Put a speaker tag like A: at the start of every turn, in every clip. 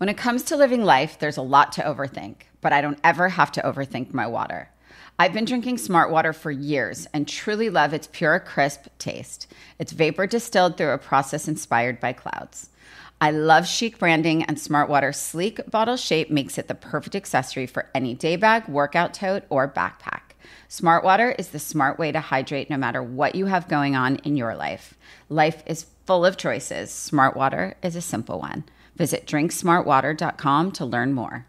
A: When it comes to living life, there's a lot to overthink, but I don't ever have to overthink my water. I've been drinking Smart Water for years and truly love its pure, crisp taste. It's vapor distilled through a process inspired by clouds. I love chic branding, and Smart Water's sleek bottle shape makes it the perfect accessory for any day bag, workout tote, or backpack. Smart Water is the smart way to hydrate no matter what you have going on in your life. Life is full of choices. Smart Water is a simple one. Visit drinksmartwater.com to learn more.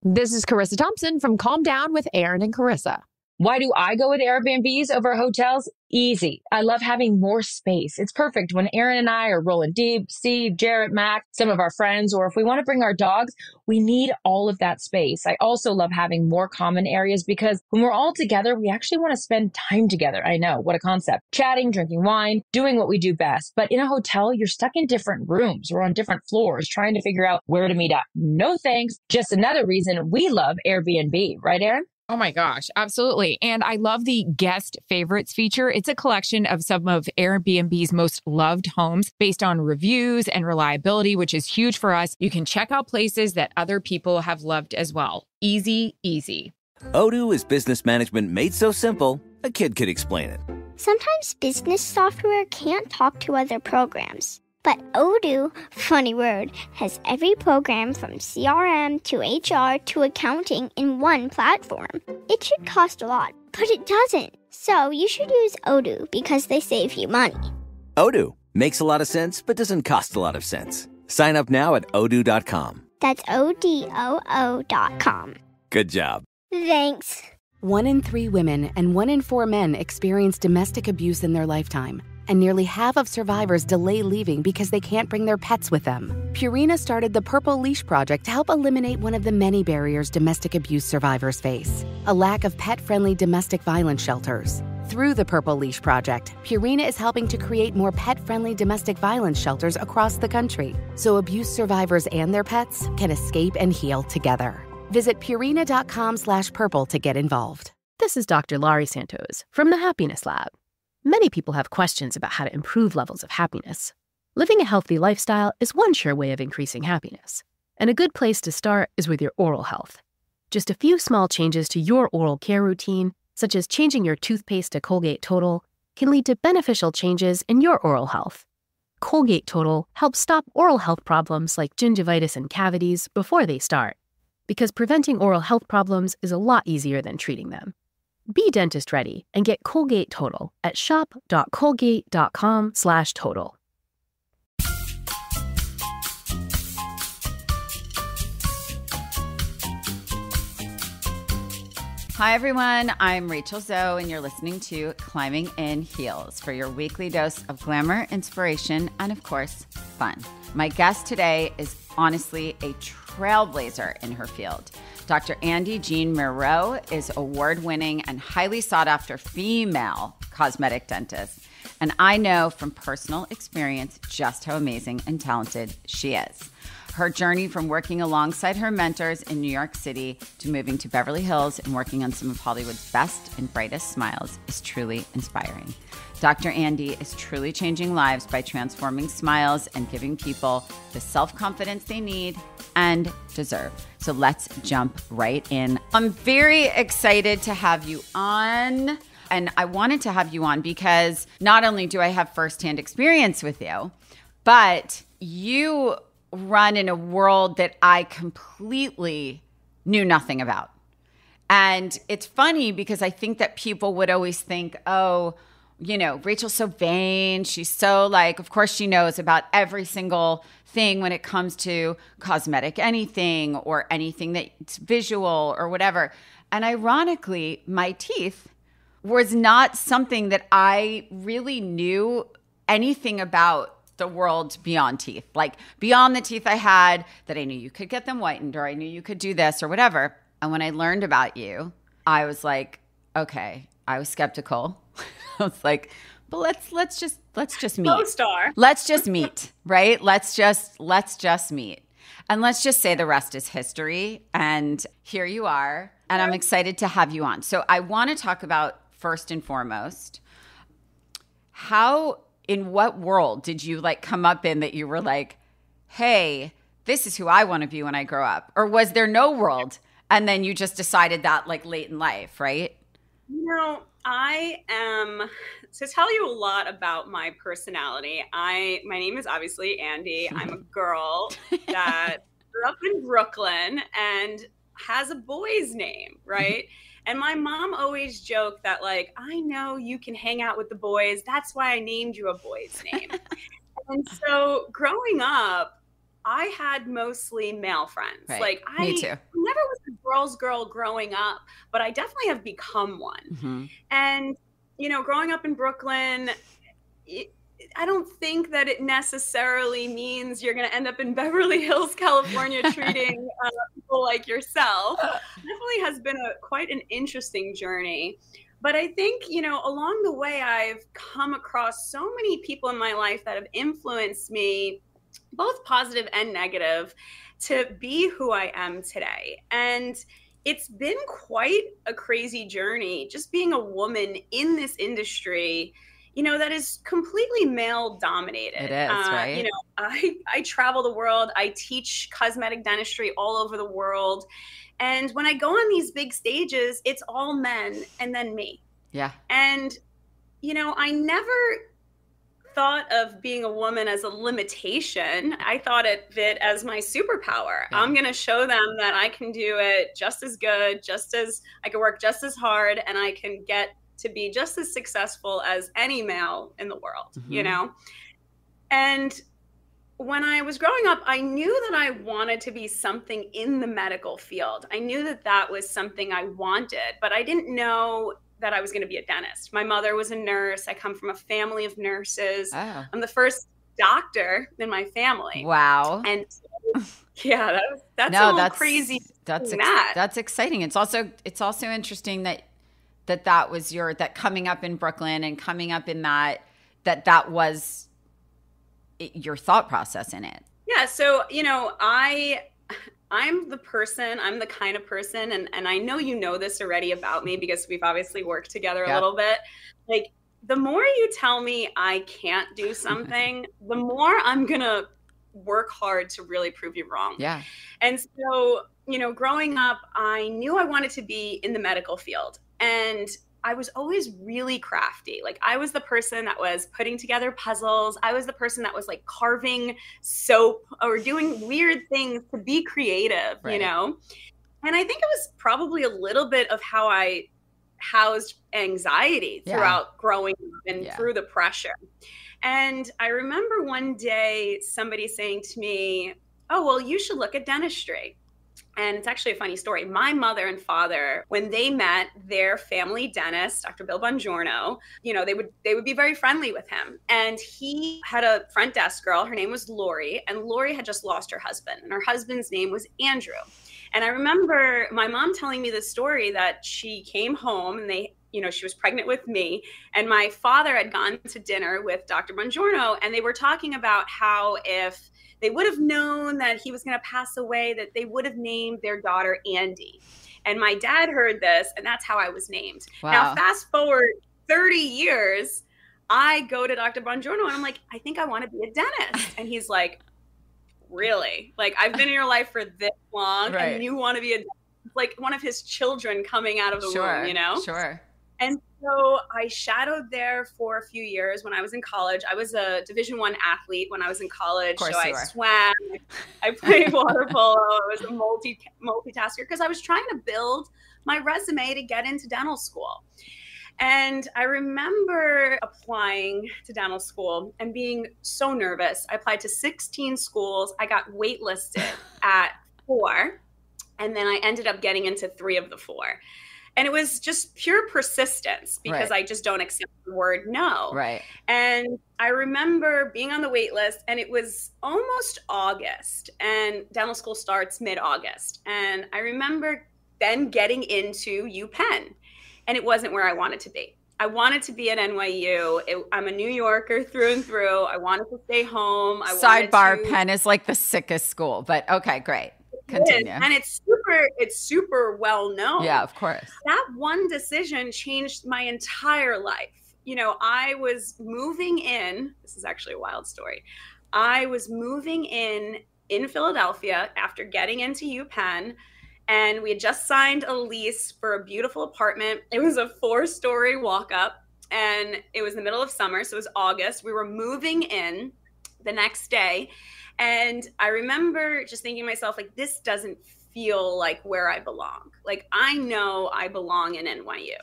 B: This is Carissa Thompson from Calm Down with Aaron and Carissa.
C: Why do I go with Airbnbs over hotels? Easy. I love having more space. It's perfect when Aaron and I are rolling deep, Steve, Jarrett, Mac, some of our friends, or if we want to bring our dogs, we need all of that space. I also love having more common areas because when we're all together, we actually want to spend time together. I know, what a concept. Chatting, drinking wine, doing what we do best. But in a hotel, you're stuck in different rooms or on different floors trying to figure out where to meet up. No thanks. Just another reason we love Airbnb. Right, Aaron?
B: Oh my gosh, absolutely. And I love the guest favorites feature. It's a collection of some of Airbnb's most loved homes based on reviews and reliability, which is huge for us. You can check out places that other people have loved as well. Easy, easy.
D: Odoo is business management made so simple, a kid could explain it.
E: Sometimes business software can't talk to other programs. But Odoo, funny word, has every program from CRM to HR to accounting in one platform. It should cost a lot, but it doesn't. So you should use Odoo because they save you money.
D: Odoo makes a lot of sense, but doesn't cost a lot of sense. Sign up now at odoo.com.
E: That's ODOO.com.
D: Good job.
E: Thanks.
F: 1 in 3 women and 1 in 4 men experience domestic abuse in their lifetime. And nearly half of survivors delay leaving because they can't bring their pets with them. Purina started the Purple Leash Project to help eliminate one of the many barriers domestic abuse survivors face, a lack of pet-friendly domestic violence shelters. Through the Purple Leash Project, Purina is helping to create more pet-friendly domestic violence shelters across the country, so abuse survivors and their pets can escape and heal together. Visit Purina.com/purple to get involved.
G: This is Dr. Laurie Santos from the Happiness Lab. Many people have questions about how to improve levels of happiness. Living a healthy lifestyle is one sure way of increasing happiness. And a good place to start is with your oral health. Just a few small changes to your oral care routine, such as changing your toothpaste to Colgate Total, can lead to beneficial changes in your oral health. Colgate Total helps stop oral health problems like gingivitis and cavities before they start, because preventing oral health problems is a lot easier than treating them. Be dentist ready and get Colgate Total at shop.colgate.com/total.
A: Hi, everyone. I'm Rachel Zoe, and you're listening to Climbing in Heels for your weekly dose of glamour, inspiration, and, of course, fun. My guest today is honestly a trailblazer in her field. Dr. Andi-Jean Miro is award-winning and highly sought-after female cosmetic dentist. And I know from personal experience just how amazing and talented she is. Her journey from working alongside her mentors in New York City to moving to Beverly Hills and working on some of Hollywood's best and brightest smiles is truly inspiring. Dr. Andi is truly changing lives by transforming smiles and giving people the self-confidence they need and deserve. So let's jump right in. I'm very excited to have you on. And I wanted to have you on because not only do I have firsthand experience with you, but you run in a world that I completely knew nothing about. And it's funny because I think that people would always think, oh, you know, Rachel's so vain. She's so like, of course she knows about every single thing when it comes to cosmetic anything or anything that's visual or whatever. And ironically, my teeth was not something that I really knew anything about the world beyond teeth. Like beyond the teeth I had that I knew you could get them whitened or I knew you could do this or whatever. And when I learned about you, I was like, okay, I was skeptical. I was like, but let's just meet.
H: Co-star.
A: Let's just meet, right? Let's just meet. And let's just say the rest is history. And here you are. And I'm excited to have you on. So I want to talk about, first and foremost, in what world did you like come up in that you were like, hey, this is who I want to be when I grow up? Or was there no world? And then you just decided that like late in life, right?
H: I am, to tell you a lot about my personality, my name is obviously Andi. I'm a girl that grew up in Brooklyn and has a boy's name, right? And my mom always joked that, like, I know you can hang out with the boys. That's why I named you a boy's name. And so growing up, I had mostly male friends.
A: Right.
H: Like
A: Me too.
H: never was a girl's girl growing up, but I definitely have become one.
A: Mm-hmm.
H: And, growing up in Brooklyn, I don't think that it necessarily means you're going to end up in Beverly Hills, California, treating people like yourself. Definitely has been quite an interesting journey. But I think, along the way, I've come across so many people in my life that have influenced me, both positive and negative, to be who I am today. And it's been quite a crazy journey, just being a woman in this industry, that is completely male dominated.
A: It is, right?
H: I travel the world. I teach cosmetic dentistry all over the world. And when I go on these big stages, it's all men and then me.
A: Yeah.
H: And, I never thought of being a woman as a limitation. I thought of it as my superpower. Yeah. I'm going to show them that I can do it just as good, just as I can work just as hard, and I can get to be just as successful as any male in the world, And when I was growing up, I knew that I wanted to be something in the medical field. I knew that that was something I wanted, but I didn't know that I was going to be a dentist. My mother was a nurse. I come from a family of nurses. Oh. I'm the first doctor in my family.
A: Wow.
H: And yeah, that's crazy.
A: That's exciting. It's also interesting that was that coming up in Brooklyn and coming up in that was your thought process in it.
H: Yeah. So, I'm the kind of person, and I know this already about me because we've obviously worked together a little bit. Like, the more you tell me I can't do something, the more I'm going to work hard to really prove you wrong.
A: Yeah.
H: And so, growing up, I knew I wanted to be in the medical field. And I was always really crafty. Like, I was the person that was putting together puzzles. I was the person that was like carving soap or doing weird things to be creative, right. And I think it was probably a little bit of how I housed anxiety throughout growing up and through the pressure. And I remember one day somebody saying to me, "Oh, well, you should look at dentistry." And it's actually a funny story. My mother and father, when they met their family dentist, Dr. Bill Bongiorno, they would be very friendly with him. And he had a front desk girl. Her name was Lori. And Lori had just lost her husband. And her husband's name was Andrew. And I remember my mom telling me this story that she came home and she was pregnant with me. And my father had gone to dinner with Dr. Bongiorno. And they were talking about how if they would have known that he was going to pass away, that they would have named their daughter Andi. And my dad heard this, and that's how I was named. Wow. Now, fast forward 30 years, I go to Dr. Bongiorno, and I'm like, I think I want to be a dentist. And he's like, really? Like, I've been in your life for this long, right. And you want to be a dentist? Like one of his children coming out of the womb,
A: Sure.
H: And so I shadowed there for a few years when I was in college. I was a Division I athlete when I was in college. So I swam, I played water polo. I was a multitasker because I was trying to build my resume to get into dental school. And I remember applying to dental school and being so nervous. I applied to 16 schools. I got waitlisted at 4, and then I ended up getting into 3 of the 4. And it was just pure persistence because I just don't accept the word no.
A: Right.
H: And I remember being on the wait list, and it was almost August, and dental school starts mid-August. And I remember then getting into UPenn, and it wasn't where I wanted to be. I wanted to be at NYU. I'm a New Yorker through and through. I wanted to stay home.
A: Sidebar, Penn is like the sickest school, but okay, great. Continue.
H: And it's super well known.
A: Yeah, of course.
H: That one decision changed my entire life. I was moving in. This is actually a wild story. I was moving in in Philadelphia after getting into UPenn. And we had just signed a lease for a beautiful apartment. It was a 4-story walk-up, and it was the middle of summer, so it was August. We were moving in the next day, and I remember just thinking to myself, like, this doesn't feel like where I belong. Like, I know I belong in NYU.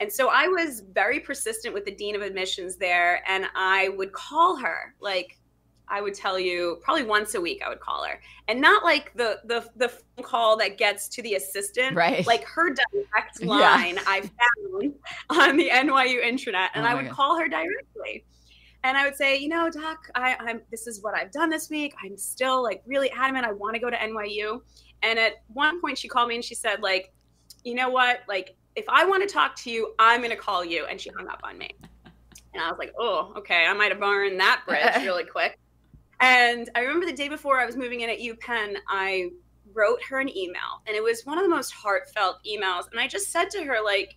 H: And so I was very persistent with the dean of admissions there, and I would call her, like, I would tell you probably once a week I would call her, and not like the phone call that gets to the assistant,
A: right?
H: Like her direct line I found on the NYU intranet, and I would call her directly. And I would say, you know, Doc, I'm this is what I've done this week. I'm still like really adamant. I want to go to NYU. And at one point she called me and she said, like, you know what? Like, if I want to talk to you, I'm going to call you. And she hung up on me. And I was like, oh, okay. I might have burned that bridge really quick. And I remember the day before I was moving in at UPenn, I wrote her an email, and it was one of the most heartfelt emails. And I just said to her, like,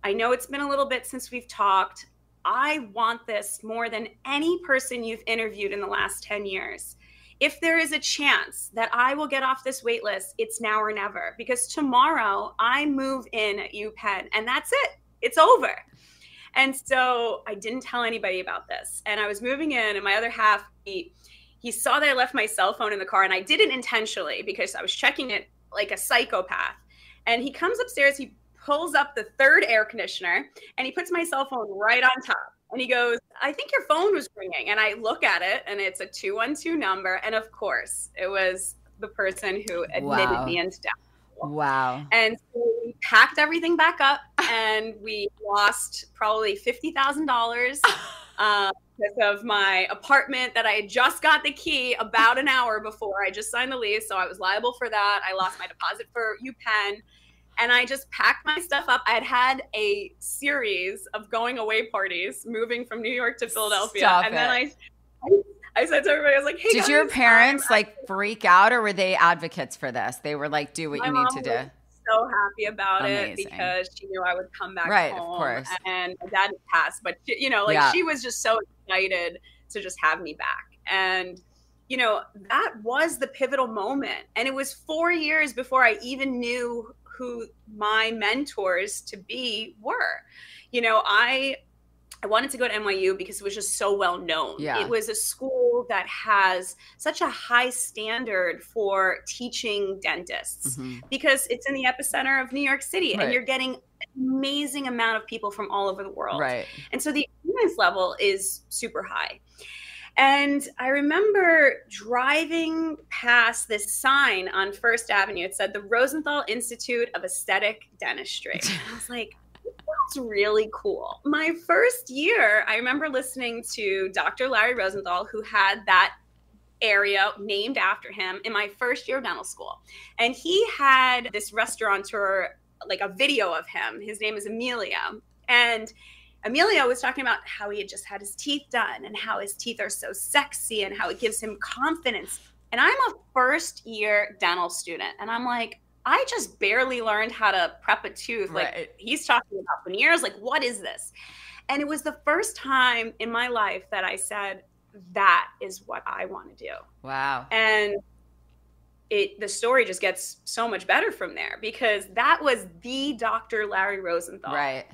H: I know it's been a little bit since we've talked. I want this more than any person you've interviewed in the last 10 years. If there is a chance that I will get off this wait list, it's now or never, because tomorrow I move in at UPenn, and that's it. It's over. And so I didn't tell anybody about this. And I was moving in, and my other half, he saw that I left my cell phone in the car, and I did it intentionally because I was checking it like a psychopath. And he comes upstairs, he pulls up the 3rd air conditioner, and he puts my cell phone right on top. And he goes, I think your phone was ringing. And I look at it, and it's a 212 number. And of course, it was the person who admitted me into death.
A: Wow.
H: And so we packed everything back up, and we lost probably $50,000 because of my apartment that I had just got the key about an hour before I just signed the lease. So I was liable for that. I lost my deposit for UPenn, and I just packed my stuff up. I had a series of going away parties, moving from New York to Philadelphia. Then I said to everybody, I was like, hey,
A: did your parents like freak out, or were they advocates for this? They were like, do what you need to do.
H: So happy about it because she knew I would come back home.
A: Of course.
H: And my dad passed, but you know, like she was just so excited to just have me back. And you know, that was the pivotal moment. And it was 4 years before I even knew who my mentors to be were. You know, I wanted to go to NYU because it was just so well known. Yeah. It was a school that has such a high standard for teaching dentists because it's in the epicenter of New York City, and you're getting an amazing amount of people from all over the world. Right. And so the experience level is super high. And I remember driving past this sign on First Avenue. It said the Rosenthal Institute of Aesthetic Dentistry. And I was like, that's really cool. My first year, I remember listening to Dr. Larry Rosenthal, who had that area named after him in my first year of dental school. And he had this restaurateur, like a video of him. His name is Emilio. And Emilio was talking about how he had just had his teeth done and how his teeth are so sexy and how it gives him confidence. And I'm a first year dental student. And I'm like, I just barely learned how to prep a tooth. Like he's talking about veneers. Like, what is this? And it was the first time in my life that I said, that is what I want to do. Wow. And the story just gets so much better from there because that was the Dr. Larry Rosenthal. Right.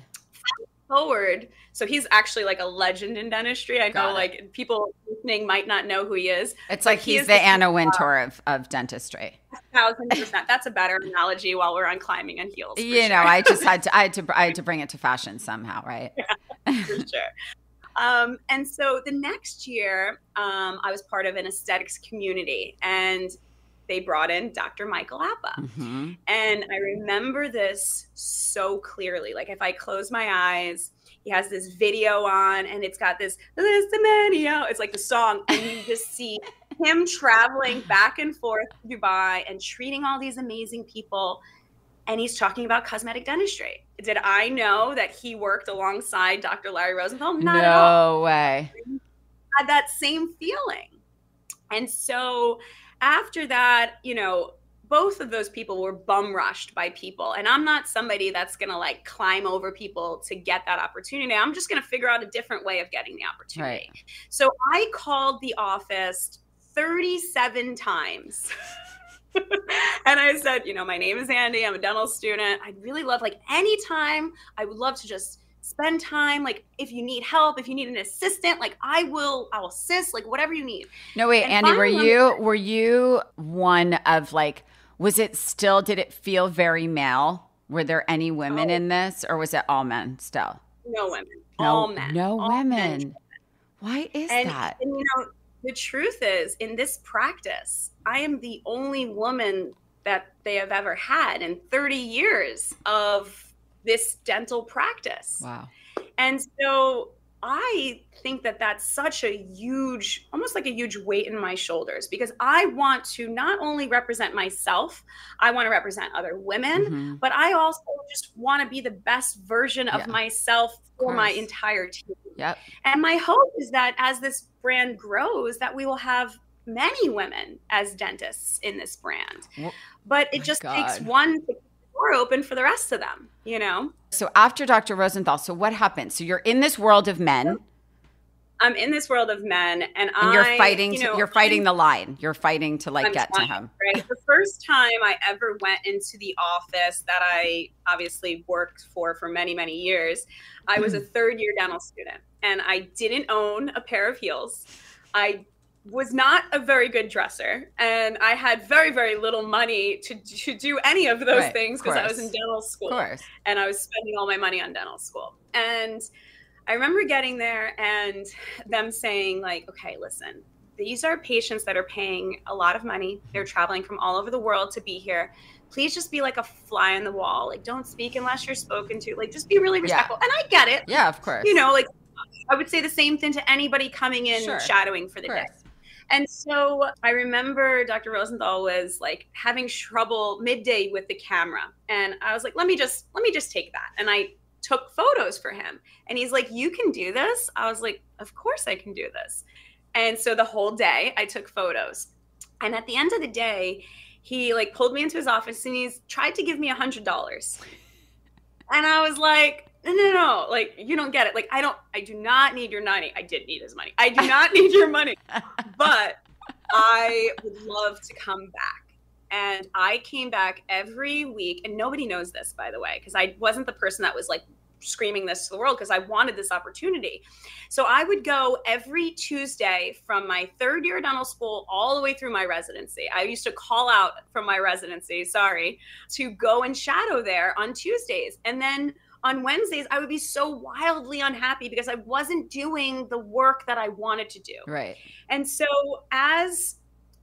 H: Forward, so he's actually like a legend in dentistry. I know like people listening might not know who he is.
A: It's like he's the Anna Wintour of dentistry.
H: 1,000%. That's a better analogy while we're on climbing on heels.
A: You know, I just had to bring it to fashion somehow, right?
H: Yeah, for sure. And so the next year, I was part of an aesthetics community, and they brought in Dr. Michael Appa. And I remember this so clearly. Like if I close my eyes, he has this video on and it's got this, it's like the song. And you just see him traveling back and forth to Dubai and treating all these amazing people. And he's talking about cosmetic dentistry. Did I know that he worked alongside Dr. Larry Rosenthal? Not at all.
A: No way.
H: I had that same feeling. And so after that, you know, both of those people were bum rushed by people. And I'm not somebody that's going to like climb over people to get that opportunity. I'm just going to figure out a different way of getting the opportunity. Right. So I called the office 37 times. And I said, my name is Andi. I'm a dental student. I'd really love, like, anytime, I would love to just spend time. Like, if you need help, if you need an assistant, like, I'll assist, like, whatever you need.
A: No, wait,
H: And
A: Andi,
H: finally,
A: were you one of, like, did it feel very male? Were there any women in this, or was it all men still?
H: no women, all men.
A: No
H: all
A: women.
H: men.
A: Why is
H: And,
A: that?
H: and the truth is, in this practice, I am the only woman that they have ever had in 30 years of this dental practice.
A: Wow.
H: And so I think that that's such a huge, almost like a huge weight in my shoulders, because I want to not only represent myself, I want to represent other women, but I also just want to be the best version of myself for my entire team.
A: Yep.
H: And my hope is that as this brand grows, that we will have many women as dentists in this brand. But it just takes one to keep the door open for the rest of them,
A: So after Dr. Rosenthal, so what happened? So you're in this world of men.
H: I'm in this world of men, and
A: you're fighting. You're fighting the line. You're fighting to get to him.
H: Right. The first time I ever went into the office that I obviously worked for many, many years, I was a third-year dental student, and I didn't own a pair of heels. I was not a very good dresser, and I had very, very little money to do any of those things because I was in dental school, and I was spending all my money on dental school. And I remember getting there and them saying, like, okay, listen, these are patients that are paying a lot of money. They're traveling from all over the world to be here. Please just be like a fly on the wall. Like, don't speak unless you're spoken to. Like, just be really respectful. And I get it.
A: Yeah, of course.
H: Like, I would say the same thing to anybody coming in shadowing for the day. And so I remember Dr. Rosenthal was like having trouble midday with the camera. And I was like, let me just take that. And I took photos for him. And he's like, you can do this? I was like, of course I can do this. And so the whole day I took photos. And at the end of the day, he like pulled me into his office and he's tried to give me $100. And I was like, no, like, you don't get it. Like, I do not need your money. I did need his money. I do not need your money, but I would love to come back. And I came back every week, and nobody knows this, by the way, because I wasn't the person that was like screaming this to the world because I wanted this opportunity. So I would go every Tuesday from my third year of dental school all the way through my residency. I used to call out from my residency, to go and shadow there on Tuesdays. And then on Wednesdays, I would be so wildly unhappy because I wasn't doing the work that I wanted to do.
A: Right.
H: And so as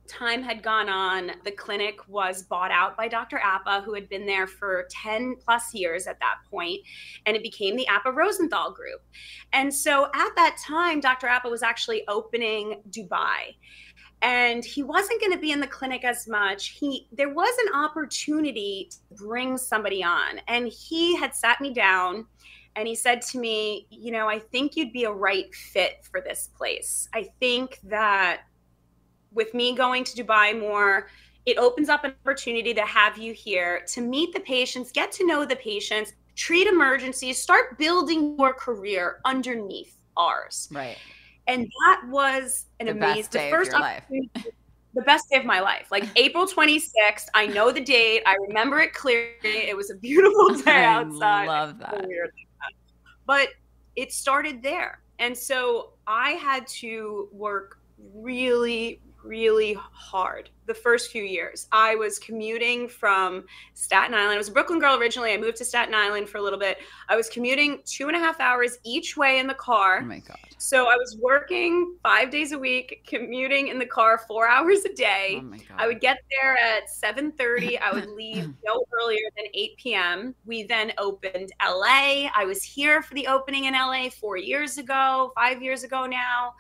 H: time had gone on, the clinic was bought out by Dr. Appa, who had been there for 10 plus years at that point, and it became the Appa Rosenthal Group. And so at that time, Dr. Appa was actually opening Dubai. And he wasn't going to be in the clinic as much. There was an opportunity to bring somebody on. And he had sat me down and he said to me, I think you'd be a right fit for this place. I think that with me going to Dubai more, it opens up an opportunity to have you here, to meet the patients, get to know the patients, treat emergencies, start building your career underneath ours.
A: Right.
H: And that was an amazing, the first opportunity, the best day of my life. Like April 26th, I know the date. I remember it clearly. It was a beautiful day outside.
A: I love that.
H: But it started there. And so I had to work really, really hard the first few years. I was commuting from Staten Island. I was a Brooklyn girl originally. I moved to Staten Island for a little bit. I was commuting 2.5 hours each way in the car.
A: Oh my God.
H: So I was working 5 days a week, commuting in the car 4 hours a day.
A: Oh my God.
H: I would get there at 7:30. I would leave no earlier than 8 p.m. We then opened LA. I was here for the opening in LA 5 years ago now.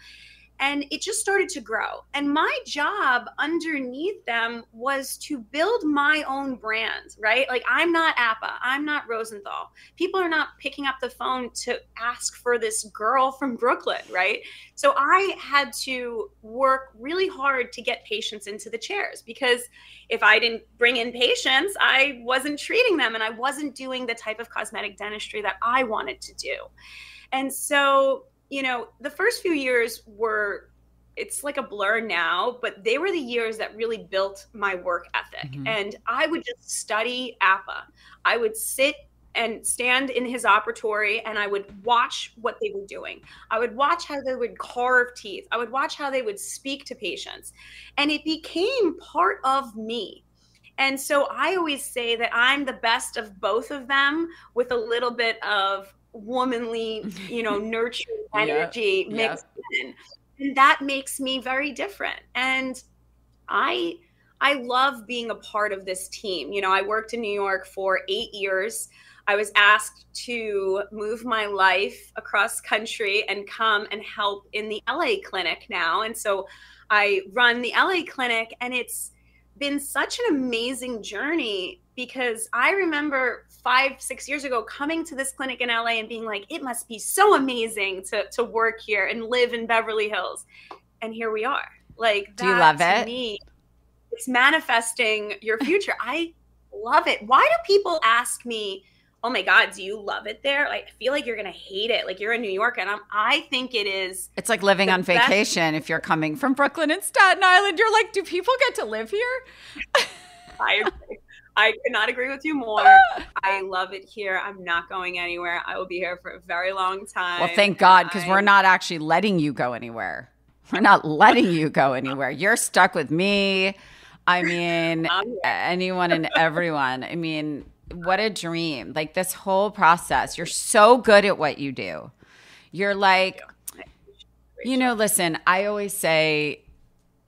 H: And it just started to grow. And my job underneath them was to build my own brand, right? Like, I'm not Appa. I'm not Rosenthal. People are not picking up the phone to ask for this girl from Brooklyn, right? So I had to work really hard to get patients into the chairs, because if I didn't bring in patients, I wasn't treating them and I wasn't doing the type of cosmetic dentistry that I wanted to do. And so the first few years were it's like a blur now, but they were the years that really built my work ethic. And I would just study APA. I would sit and stand in his operatory and I would watch what they were doing. I would watch how they would carve teeth. I would watch how they would speak to patients. And it became part of me. And so I always say that I'm the best of both of them with a little bit of womanly, nurturing energy mixed in. And that makes me very different. And I love being a part of this team. I worked in New York for 8 years. I was asked to move my life across country and come and help in the LA clinic now. And so I run the LA clinic, and it's been such an amazing journey because I remember 5-6 years ago coming to this clinic in LA and being like, it must be so amazing to work here and live in Beverly Hills. And here we are. Like,
A: do you love it?
H: To me, it's manifesting your future. I love it. Why do people ask me, oh my God, do you love it there? Like, I feel like you're going to hate it. Like, you're in New York. And I think it is.
A: It's like living on vacation. If you're coming from Brooklyn and Staten Island, you're like, do people get to live here?
H: I could not agree with you more. I love it here. I'm not going anywhere. I will be here for a very long time.
A: Well, thank God, because we're not actually letting you go anywhere. We're not letting you go anywhere. You're stuck with me. I mean, anyone and everyone. I mean, what a dream. Like, this whole process. You're so good at what you do. You're like, listen, I always say,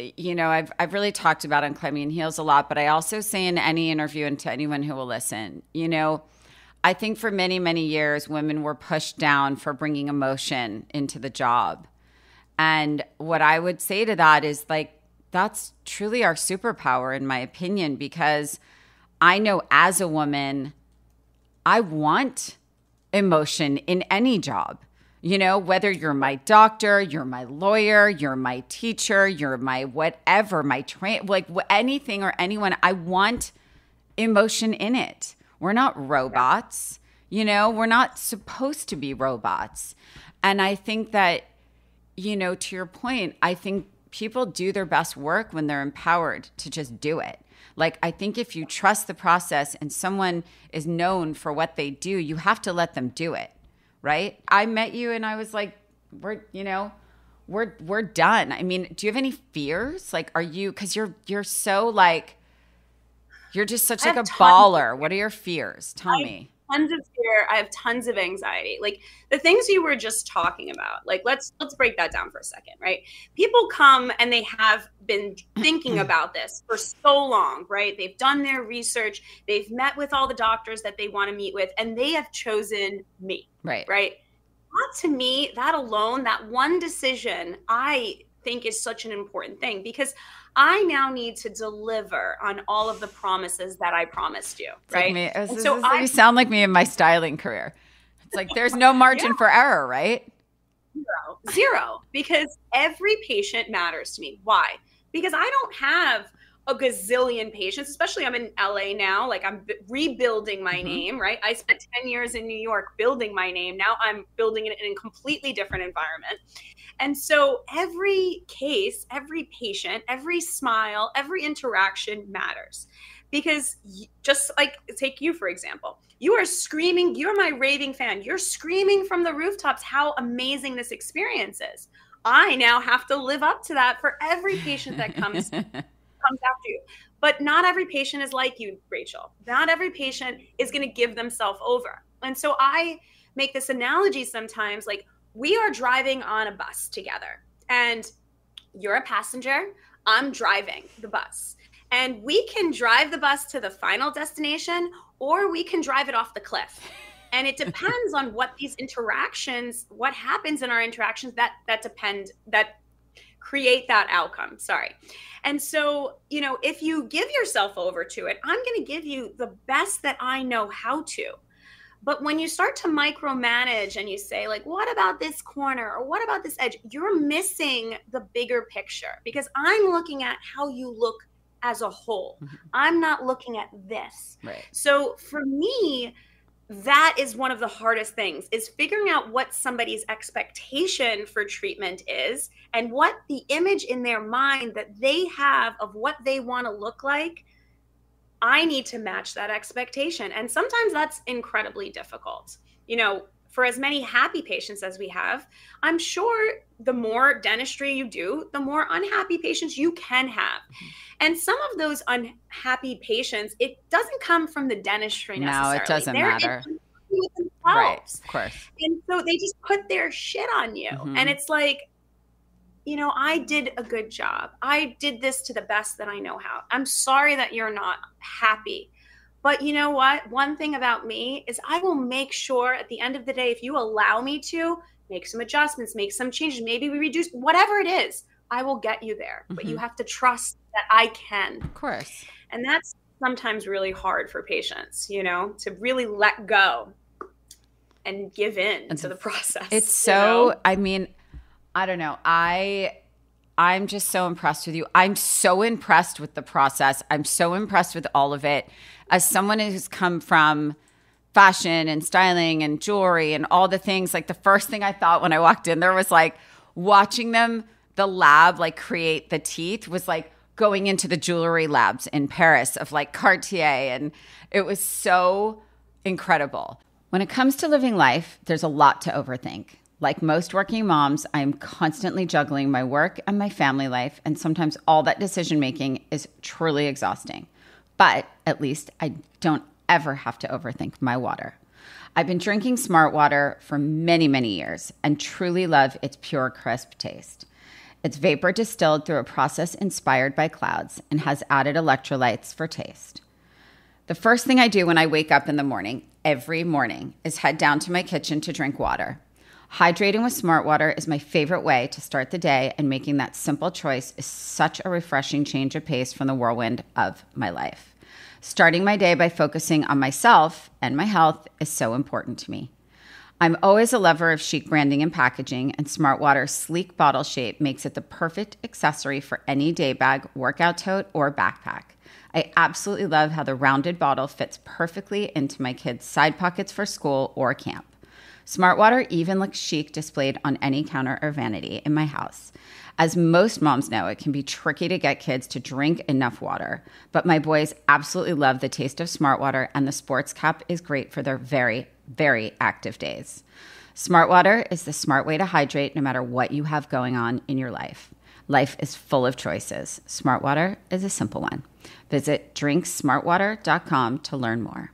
A: I've really talked about on Climbing in Heels a lot, but I also say in any interview and to anyone who will listen, I think for many, many years, women were pushed down for bringing emotion into the job. And what I would say to that is, like, that's truly our superpower, in my opinion, because I know as a woman, I want emotion in any job. Whether you're my doctor, you're my lawyer, you're my teacher, you're my whatever, my anything or anyone, I want emotion in it. We're not robots, we're not supposed to be robots. And I think that, to your point, I think people do their best work when they're empowered to just do it. Like, I think if you trust the process and someone is known for what they do, you have to let them do it. Right? I met you and I was like, we're done. I mean, do you have any fears? Like, are you, because you're so like, you're just such like a baller. What are your fears? Tell me.
H: Tons of fear. I have tons of anxiety. Like, the things you were just talking about, like, let's break that down for a second, right? People come and they have been thinking about this for so long, right? They've done their research. They've met with all the doctors that they want to meet with, and they have chosen me. Right. That, to me, that alone, that one decision, I think is such an important thing, because I now need to deliver on all of the promises that I promised you, right?
A: Like you sound like me in my styling career. It's like there's no margin for error, right?
H: Zero. Because every patient matters to me. Why? Because I don't have a gazillion patients, especially I'm in LA now. Like, I'm rebuilding my name, right? I spent 10 years in New York building my name. Now I'm building it in a completely different environment. And so every case, every patient, every smile, every interaction matters. Because just like, take you, for example, you are screaming, you're my raving fan. You're screaming from the rooftops how amazing this experience is. I now have to live up to that for every patient that comes after you. But not every patient is like you, Rachel. Not every patient is going to give themselves over. And so I make this analogy sometimes, like, we are driving on a bus together and you're a passenger, I'm driving the bus. And we can drive the bus to the final destination, or we can drive it off the cliff. And it depends on what these interactions, what happens in our interactions that create that outcome. Sorry. And so, if you give yourself over to it, I'm going to give you the best that I know how to. But when you start to micromanage and you say, like, what about this corner or what about this edge? You're missing the bigger picture, because I'm looking at how you look as a whole. I'm not looking at this.
A: Right.
H: So for me, that is one of the hardest things, is figuring out what somebody's expectation for treatment is and what the image in their mind that they have of what they want to look like. I need to match that expectation. And sometimes that's incredibly difficult. You know, for as many happy patients as we have, I'm sure the more dentistry you do, the more unhappy patients you can have. And some of those unhappy patients, it doesn't come from the dentistry necessarily.
A: No, it doesn't matter.
H: Right,
A: of course.
H: And so they just put their shit on you. And it's like, you know, I did a good job. I did this to the best that I know how. I'm sorry that you're not happy. But you know what? One thing about me is I will make sure at the end of the day, if you allow me to, make some adjustments, make some changes, maybe we reduce, whatever it is, I will get you there. But you have to trust that I can.
A: Of course.
H: And that's sometimes really hard for patients, you know, to really let go and give in to the process.
A: It's so, you know? I mean, I don't know. I'm just so impressed with you. I'm so impressed with the process. I'm so impressed with all of it. As someone who's come from fashion and styling and jewelry and all the things, like the first thing I thought when I walked in there was like watching them, the lab, like create the teeth was like going into the jewelry labs in Paris of like Cartier. And it was so incredible. When it comes to living life, there's a lot to overthink. Like most working moms, I'm constantly juggling my work and my family life, and sometimes all that decision-making is truly exhausting. But at least I don't ever have to overthink my water. I've been drinking Smart Water for many, many years and truly love its pure, crisp taste. It's vapor distilled through a process inspired by clouds and has added electrolytes for taste. The first thing I do when I wake up in the morning, every morning, is head down to my kitchen to drink water. Hydrating with Smart Water is my favorite way to start the day, and making that simple choice is such a refreshing change of pace from the whirlwind of my life. Starting my day by focusing on myself and my health is so important to me. I'm always a lover of chic branding and packaging, and Smart Water's sleek bottle shape makes it the perfect accessory for any day bag, workout tote, or backpack. I absolutely love how the rounded bottle fits perfectly into my kids' side pockets for school or camp. Smart Water even looks chic displayed on any counter or vanity in my house. As most moms know, it can be tricky to get kids to drink enough water, but my boys absolutely love the taste of Smart Water, and the sports cap is great for their very, very active days. Smart Water is the smart way to hydrate no matter what you have going on in your life. Life is full of choices. Smart Water is a simple one. Visit drinksmartwater.com to learn more.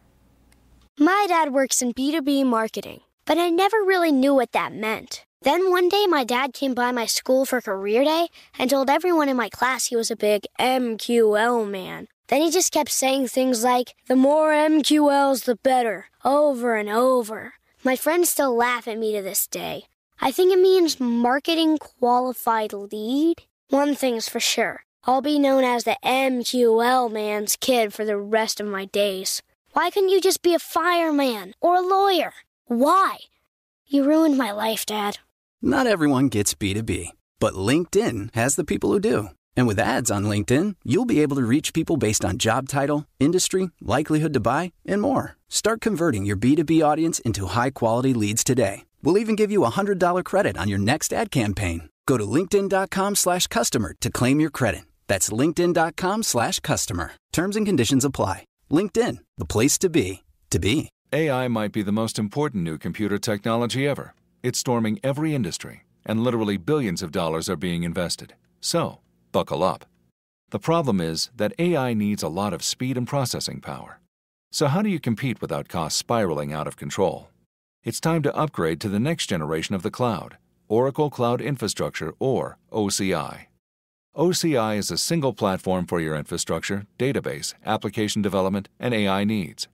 E: My dad works in B2B marketing, but I never really knew what that meant. Then one day my dad came by my school for career day and told everyone in my class he was a big MQL man. Then he just kept saying things like, the more MQLs the better, over and over. My friends still laugh at me to this day. I think it means marketing qualified lead. One thing's for sure, I'll be known as the MQL man's kid for the rest of my days. Why couldn't you just be a fireman or a lawyer? Why? You ruined my life, Dad.
I: Not everyone gets B2B, but LinkedIn has the people who do. And with ads on LinkedIn, you'll be able to reach people based on job title, industry, likelihood to buy, and more. Start converting your B2B audience into high-quality leads today. We'll even give you a $100 credit on your next ad campaign. Go to linkedin.com/customer to claim your credit. That's linkedin.com/customer. Terms and conditions apply. LinkedIn, the place to be, to be.
J: AI might be the most important new computer technology ever. It's storming every industry, and literally billions of dollars are being invested. So, buckle up. The problem is that AI needs a lot of speed and processing power. So how do you compete without costs spiraling out of control? It's time to upgrade to the next generation of the cloud, Oracle Cloud Infrastructure, or OCI. OCI is a single platform for your infrastructure, database, application development, and AI needs.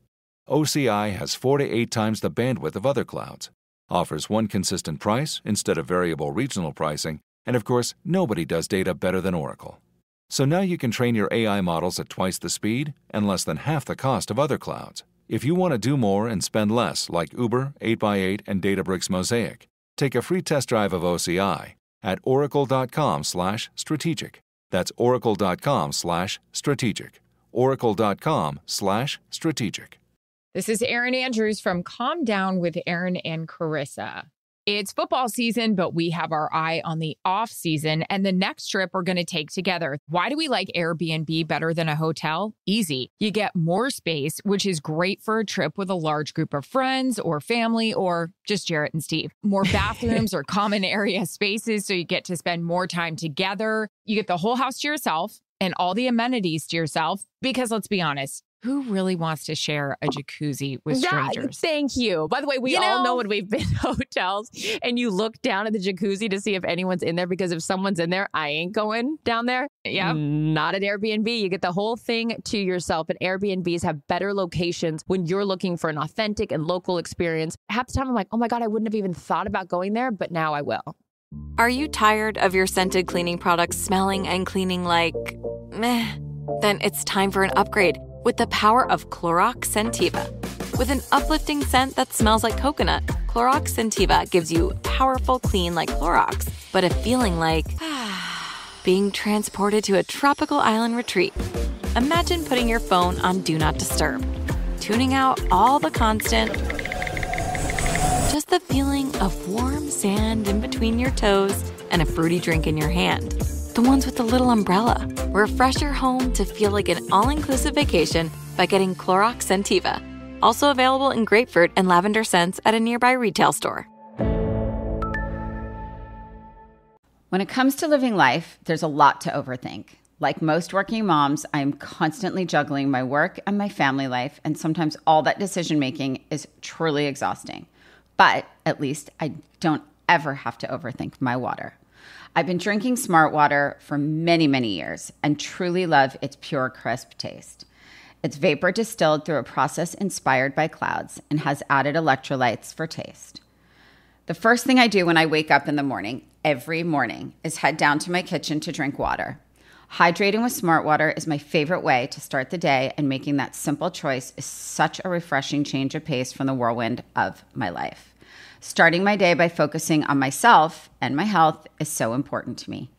J: OCI has 4 to 8 times the bandwidth of other clouds, offers one consistent price instead of variable regional pricing, and of course, nobody does data better than Oracle. So now you can train your AI models at twice the speed and less than half the cost of other clouds. If you want to do more and spend less, like Uber, 8x8, and Databricks Mosaic, take a free test drive of OCI at oracle.com/strategic. That's oracle.com/strategic. oracle.com/strategic.
B: This is Erin Andrews from Calm Down with Erin and Carissa. It's football season, but we have our eye on the off season and the next trip we're going to take together. Why do we like Airbnb better than a hotel? Easy. You get more space, which is great for a trip with a large group of friends or family or just Jarrett and Steve. More bathrooms or common area spaces, so you get to spend more time together. You get the whole house to yourself and all the amenities to yourself, because let's be honest, who really wants to share a jacuzzi with strangers?
K: Thank you. By the way, we all know when we've been to hotels and you look down at the jacuzzi to see if anyone's in there, because if someone's in there, I ain't going down there.
B: Yeah.
K: Not at Airbnb. You get the whole thing to yourself, and Airbnbs have better locations when you're looking for an authentic and local experience. Half the time I'm like, oh my God, I wouldn't have even thought about going there, but now I will.
L: Are you tired of your scented cleaning products smelling and cleaning like meh? Then it's time for an upgrade with the power of Clorox Scentiva. With an uplifting scent that smells like coconut, Clorox Scentiva gives you powerful clean like Clorox, but a feeling like being transported to a tropical island retreat. Imagine putting your phone on Do Not Disturb, tuning out all the constant, just the feeling of warm sand in between your toes and a fruity drink in your hand. The ones with the little umbrella. Refresh your home to feel like an all-inclusive vacation by getting Clorox Scentiva. Also available in grapefruit and lavender scents at a nearby retail store.
A: When it comes to living life, there's a lot to overthink. Like most working moms, I am constantly juggling my work and my family life, and sometimes all that decision-making is truly exhausting. But at least I don't ever have to overthink my water. I've been drinking Smart Water for many, many years and truly love its pure, crisp taste. It's vapor distilled through a process inspired by clouds and has added electrolytes for taste. The first thing I do when I wake up in the morning, every morning, is head down to my kitchen to drink water. Hydrating with Smart Water is my favorite way to start the day, and making that simple choice is such a refreshing change of pace from the whirlwind of my life. Starting my day by focusing on myself and my health is so important to me.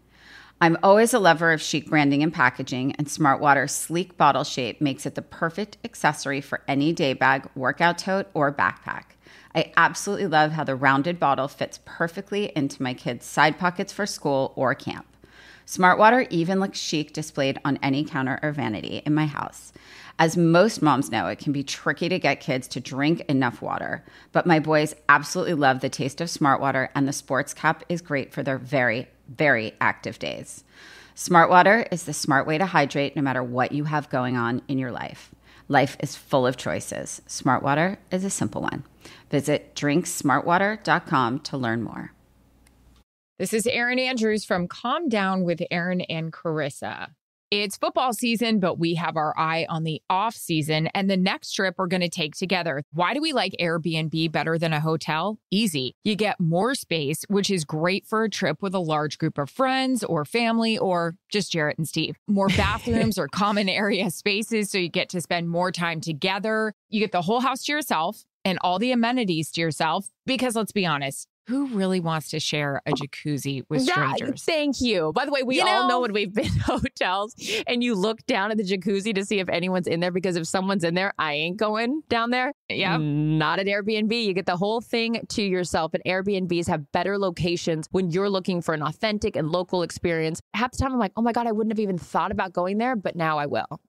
A: I'm always a lover of chic branding and packaging, and Smart Water's sleek bottle shape makes it the perfect accessory for any day bag, workout tote, or backpack. I absolutely love how the rounded bottle fits perfectly into my kids' side pockets for school or camp. Smart Water even looks chic displayed on any counter or vanity in my house. As most moms know, it can be tricky to get kids to drink enough water, but my boys absolutely love the taste of Smart Water, and the sports cup is great for their very, very active days. Smart Water is the smart way to hydrate no matter what you have going on in your life. Life is full of choices. Smart Water is a simple one. Visit drinksmartwater.com to learn more.
B: This is Erin Andrews from Calm Down with Erin and Carissa. It's football season, but we have our eye on the off season and the next trip we're going to take together. Why do we like Airbnb better than a hotel? Easy. You get more space, which is great for a trip with a large group of friends or family or just Jarrett and Steve. More bathrooms or common area spaces, so you get to spend more time together. You get the whole house to yourself and all the amenities to yourself, because let's be honest, who really wants to share a jacuzzi with strangers?
K: Thank you. By the way, we all know when we've been to hotels and you look down at the jacuzzi to see if anyone's in there, because if someone's in there, I ain't going down there.
B: Yeah.
K: Not at Airbnb. You get the whole thing to yourself, and Airbnbs have better locations when you're looking for an authentic and local experience. Half the time I'm like, oh my God, I wouldn't have even thought about going there, but now I will.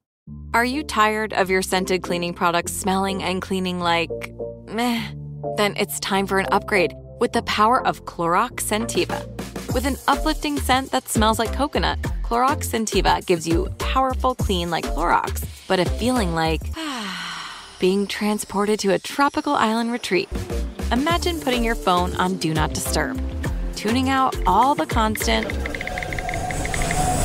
L: Are you tired of your scented cleaning products smelling and cleaning like meh? Then it's time for an upgrade with the power of Clorox Scentiva. With an uplifting scent that smells like coconut, Clorox Scentiva gives you powerful clean like Clorox, but a feeling like being transported to a tropical island retreat. Imagine putting your phone on Do Not Disturb, tuning out all the constant,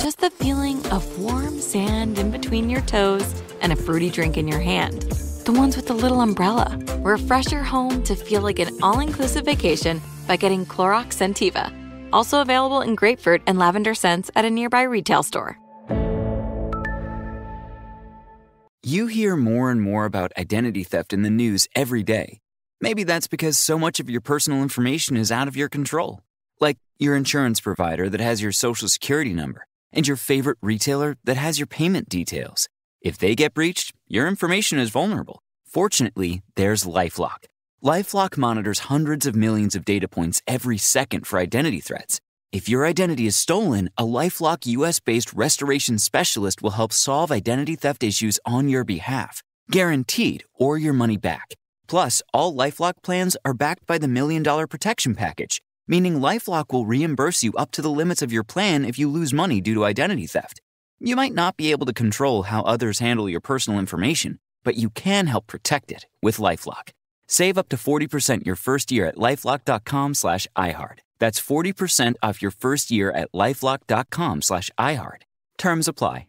L: just the feeling of warm sand in between your toes and a fruity drink in your hand. The ones with the little umbrella. Refresh your home to feel like an all-inclusive vacation by getting Clorox Scentiva. Also available in grapefruit and lavender scents at a nearby retail store.
I: You hear more and more about identity theft in the news every day. Maybe that's because so much of your personal information is out of your control. Like your insurance provider that has your social security number, and your favorite retailer that has your payment details. If they get breached, your information is vulnerable.
M: Fortunately, there's LifeLock. LifeLock monitors hundreds of millions of data points every second for identity threats. If your identity is stolen, a LifeLock US-based restoration specialist will help solve identity theft issues on your behalf, guaranteed, or your money back. Plus, all LifeLock plans are backed by the $1 Million Protection Package, meaning LifeLock will reimburse you up to the limits of your plan if you lose money due to identity theft. You might not be able to control how others handle your personal information, but you can help protect it with LifeLock. Save up to 40% your first year at LifeLock.com/iHeart. That's 40% off your first year at LifeLock.com/iHeart. Terms apply.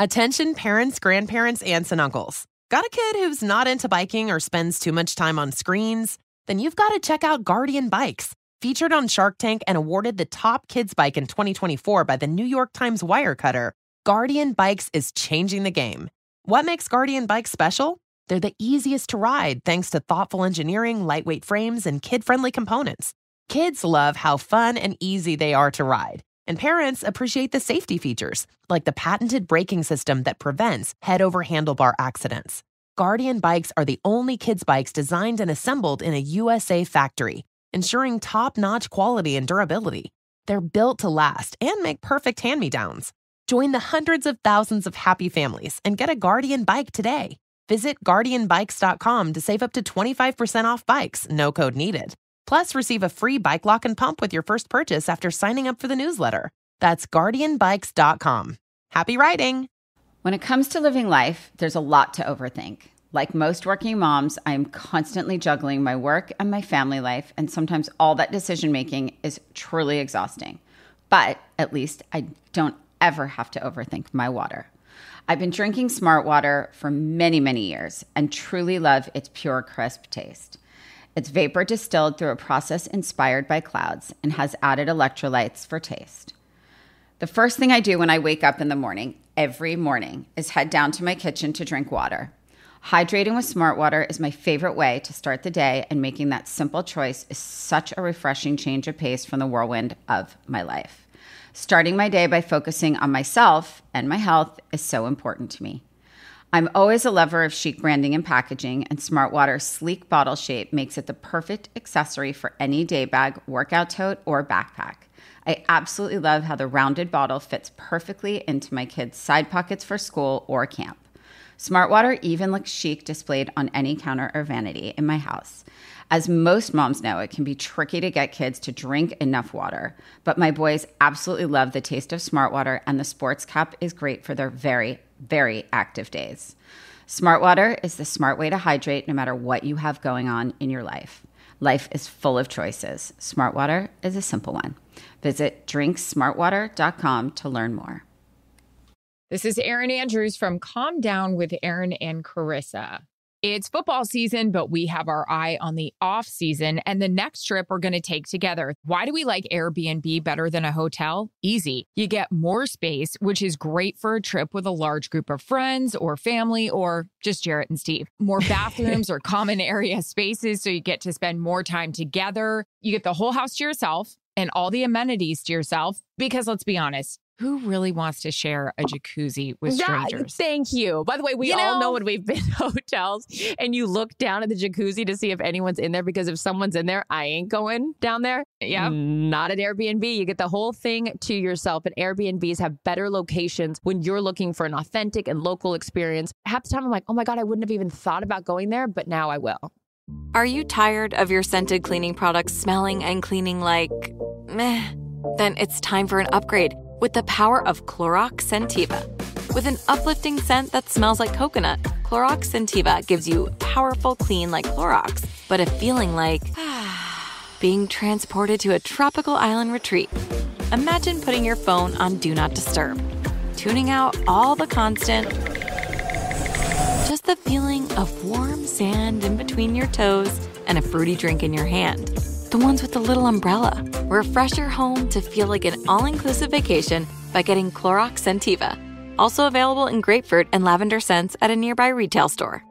N: Attention parents, grandparents, aunts, and uncles. Got a kid who's not into biking or spends too much time on screens? Then you've got to check out Guardian Bikes. Featured on Shark Tank and awarded the top kids bike in 2024 by the New York Times Wirecutter, Guardian Bikes is changing the game. What makes Guardian Bikes special? They're the easiest to ride thanks to thoughtful engineering, lightweight frames, and kid-friendly components. Kids love how fun and easy they are to ride, and parents appreciate the safety features, like the patented braking system that prevents head-over-handlebar accidents. Guardian Bikes are the only kids' bikes designed and assembled in a USA factory, ensuring top-notch quality and durability. They're built to last and make perfect hand-me-downs. Join the hundreds of thousands of happy families and get a Guardian Bike today. Visit GuardianBikes.com to save up to 25% off bikes, no code needed. Plus, receive a free bike lock and pump with your first purchase after signing up for the newsletter. That's GuardianBikes.com. Happy riding!
A: When it comes to living life, there's a lot to overthink. Like most working moms, I am constantly juggling my work and my family life, and sometimes all that decision-making is truly exhausting. But at least I don't ever have to overthink my water. I've been drinking Smart Water for many, many years and truly love its pure, crisp taste. It's vapor distilled through a process inspired by clouds and has added electrolytes for taste. The first thing I do when I wake up in the morning, every morning, is head down to my kitchen to drink water. Hydrating with Smart Water is my favorite way to start the day, and making that simple choice is such a refreshing change of pace from the whirlwind of my life. Starting my day by focusing on myself and my health is so important to me. I'm always a lover of chic branding and packaging, and Smart Water's sleek bottle shape makes it the perfect accessory for any day bag, workout tote, or backpack. I absolutely love how the rounded bottle fits perfectly into my kids' side pockets for school or camp. Smart Water even looks chic displayed on any counter or vanity in my house. As most moms know, it can be tricky to get kids to drink enough water, but my boys absolutely love the taste of Smart Water, and the sports cup is great for their very, very active days. Smart Water is the smart way to hydrate no matter what you have going on in your life. Life is full of choices. Smart Water is a simple one. Visit drinksmartwater.com to learn more.
B: This is Erin Andrews from Calm Down with Erin and Carissa. It's football season, but we have our eye on the off season and the next trip we're going to take together. Why do we like Airbnb better than a hotel? Easy. You get more space, which is great for a trip with a large group of friends or family, or just Jarrett and Steve. More bathrooms or common area spaces, so you get to spend more time together. You get the whole house to yourself and all the amenities to yourself, because let's be honest, who really wants to share a jacuzzi with strangers?
K: Thank you. By the way, we all know when we've been to hotels and you look down at the jacuzzi to see if anyone's in there, because if someone's in there, I ain't going down there.
B: Yeah.
K: Not at Airbnb. You get the whole thing to yourself. And Airbnbs have better locations when you're looking for an authentic and local experience. Half the time I'm like, oh my God, I wouldn't have even thought about going there, but now I will.
L: Are you tired of your scented cleaning products smelling and cleaning like meh? Then it's time for an upgrade with the power of Clorox Scentiva. With an uplifting scent that smells like coconut, Clorox Scentiva gives you powerful clean like Clorox, but a feeling like being transported to a tropical island retreat. Imagine putting your phone on Do Not Disturb, tuning out all the constant, just the feeling of warm sand in between your toes and a fruity drink in your hand. The ones with the little umbrella. Refresh your home to feel like an all-inclusive vacation by getting Clorox Scentiva. Also available in grapefruit and lavender scents at a nearby retail store.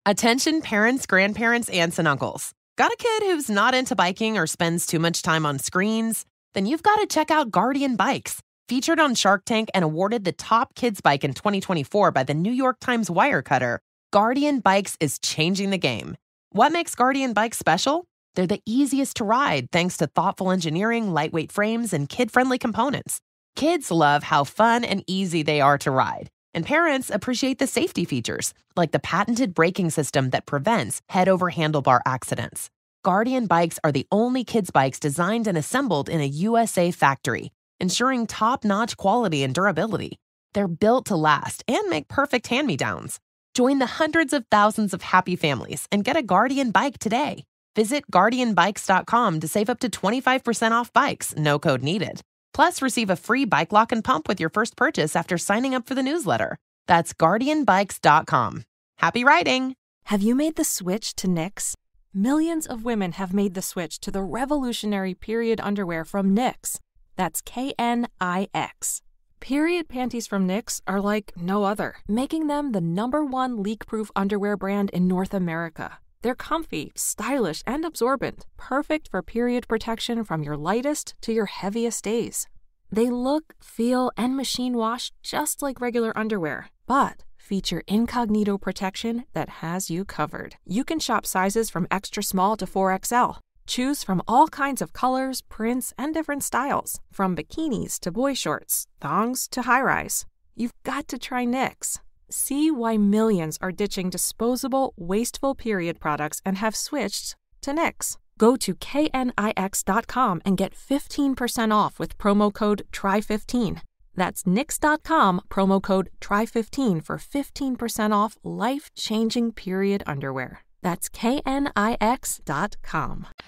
N: Attention parents, grandparents, aunts, and uncles. Got a kid who's not into biking or spends too much time on screens? Then you've got to check out Guardian Bikes. Featured on Shark Tank and awarded the top kids bike in 2024 by the New York Times Wirecutter, Guardian Bikes is changing the game. What makes Guardian Bikes special? They're the easiest to ride thanks to thoughtful engineering, lightweight frames, and kid-friendly components. Kids love how fun and easy they are to ride, and parents appreciate the safety features, like the patented braking system that prevents head-over-handlebar accidents. Guardian Bikes are the only kids' bikes designed and assembled in a USA factory, ensuring top-notch quality and durability. They're built to last and make perfect hand-me-downs. Join the hundreds of thousands of happy families and get a Guardian bike today. Visit guardianbikes.com to save up to 25% off bikes, no code needed. Plus, receive a free bike lock and pump with your first purchase after signing up for the newsletter. That's guardianbikes.com. Happy riding!
O: Have you made the switch to Knix? Millions of women have made the switch to the revolutionary period underwear from Knix. That's Knix. Period panties from Knix are like no other, making them the #1 leak-proof underwear brand in North America. They're comfy, stylish, and absorbent, perfect for period protection from your lightest to your heaviest days. They look, feel, and machine wash just like regular underwear, but feature incognito protection that has you covered. You can shop sizes from extra small to 4XL. Choose from all kinds of colors, prints, and different styles, from bikinis to boy shorts, thongs to high-rise. You've got to try Knix. See why millions are ditching disposable, wasteful period products and have switched to Knix. Go to knix.com and get 15% off with promo code TRY15. That's knix.com, promo code TRY15 for 15% off life-changing period underwear. That's knix.com.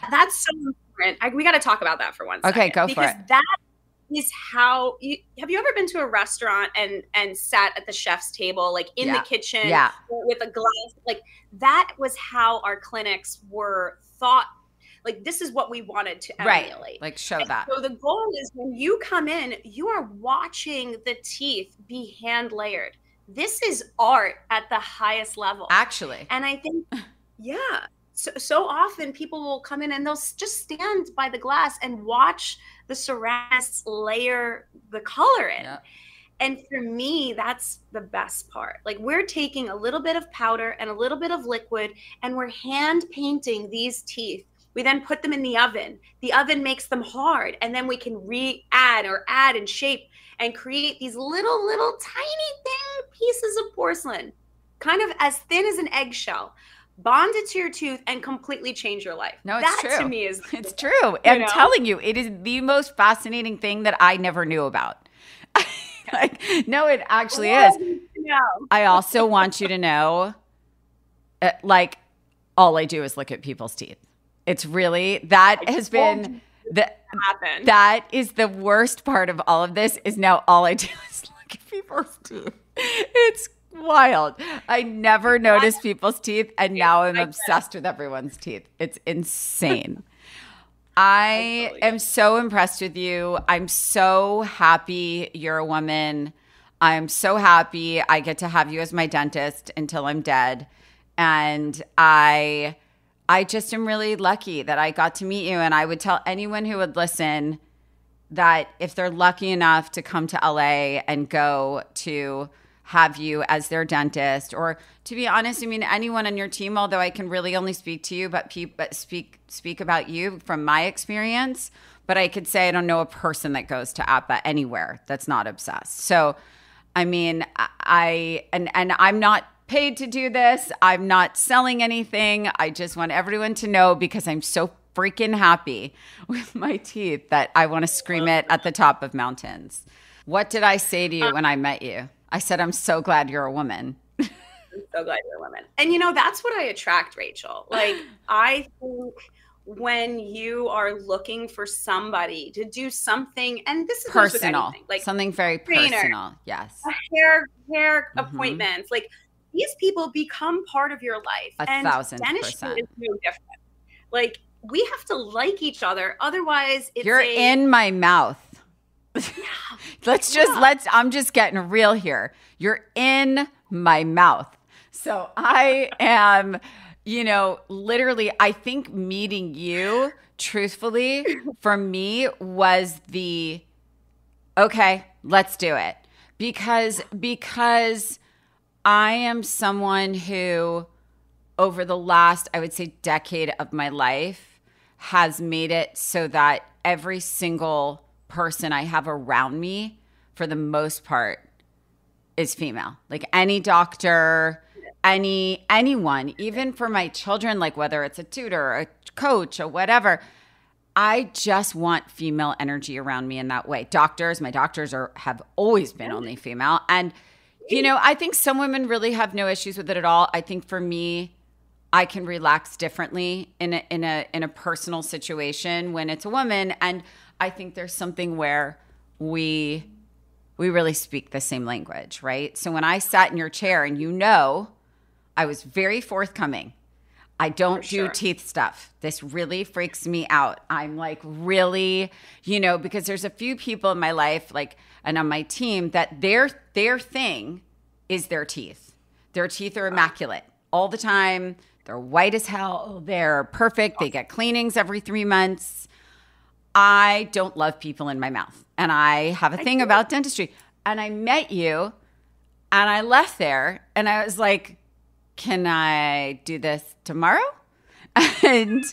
H: That's so important. We got to talk about that for one second.
A: Okay, go for it.
H: Because that is how have you ever been to a restaurant and sat at the chef's table, like in the kitchen with a glass? Like that was how our clinics were thought. Like this is what we wanted to emulate.
A: Right. Like show that.
H: So the goal is when you come in, you are watching the teeth be hand layered. This is art at the highest level.
A: Actually.
H: And I think so often people will come in and they'll just stand by the glass and watch the ceramists layer the color in. Yep. And for me, that's the best part. Like we're taking a little bit of powder and a little bit of liquid and we're hand painting these teeth. We then put them in the oven. The oven makes them hard and then we can add and shape and create these little tiny thin pieces of porcelain, kind of as thin as an eggshell. Bond it to your tooth and completely change your life.
A: No, it's
H: true.
A: That
H: to me is
A: it's true. I'm telling you, it is the most fascinating thing that I never knew about. No, it actually is. I also want you to know, all I do is look at people's teeth. It's really that is the worst part of all of this. Is now all I do is look at people's teeth. It's wild. I never noticed people's teeth, and now I'm obsessed with everyone's teeth. It's insane. I am so impressed with you. I'm so happy you're a woman. I'm so happy I get to have you as my dentist until I'm dead. And I just am really lucky that I got to meet you. And I would tell anyone who would listen that if they're lucky enough to come to LA and go to have you as their dentist, or to be honest, I mean, anyone on your team, although I can really only speak to you, but speak about you from my experience. But I could say I don't know a person that goes to APA anywhere that's not obsessed. So, I mean, and I'm not paid to do this. I'm not selling anything. I just want everyone to know because I'm so freaking happy with my teeth that I want to scream it at the top of mountains. What did I say to you when I met you? I said, I'm so glad you're a woman.
H: I'm so glad you're a woman. And, that's what I attract, Rachel. Like, I think when you are looking for somebody to do something, and this is
A: personal, like something very personal. Yes.
H: Hair appointments. Like, these people become part of your life.
A: 1,000%.
H: Dentistry is no different. Like, we have to like each other. Otherwise,
A: you're in my mouth. I'm just getting real here. You're in my mouth. So I am, literally, I think meeting you, truthfully, for me was okay, let's do it. Because I am someone who over the last, I would say, decade of my life has made it so that every single person I have around me, for the most part, is female. Like any doctor, anyone, even for my children, like whether it's a tutor, a coach, or whatever, I just want female energy around me in that way. My doctors have always been only female. And, I think some women really have no issues with it at all. I think for me, I can relax differently in a personal situation when it's a woman. And I think there's something where we really speak the same language, right? So when I sat in your chair and I was very forthcoming. I don't do teeth stuff. This really freaks me out. I'm like really, because there's a few people in my life, like, and on my team that their thing is their teeth. Their teeth are immaculate all the time. They're white as hell. They're perfect. They get cleanings every 3 months. I don't love people in my mouth. And I have a thing about dentistry. And I met you and I left there and I was like, can I do this tomorrow? And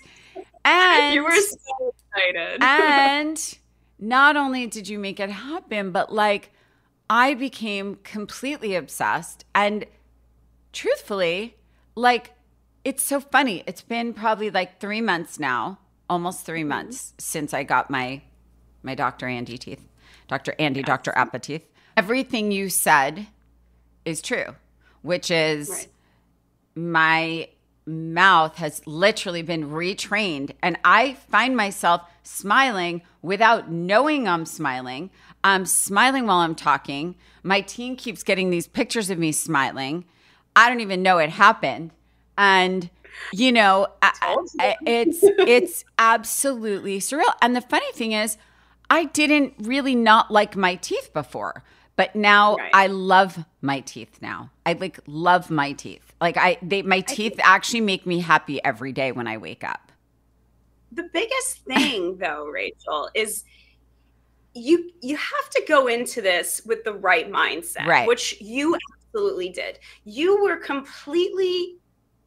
H: you were so excited.
A: And not only did you make it happen, but like I became completely obsessed. And truthfully, like it's so funny. It's been probably like 3 months now, almost 3 months since I got my Dr. Andi teeth, Dr. Andi, Dr. Appa teeth. Everything you said is true, which is my mouth has literally been retrained and I find myself smiling without knowing I'm smiling. I'm smiling while I'm talking. My team keeps getting these pictures of me smiling. I don't even know it happened. And, it's absolutely surreal. And the funny thing is, I didn't really not like my teeth before, but now I love my teeth now. I love my teeth. Like my teeth actually make me happy every day when I wake up.
H: The biggest thing though, Rachel, is you have to go into this with the right mindset, which you absolutely did. You were completely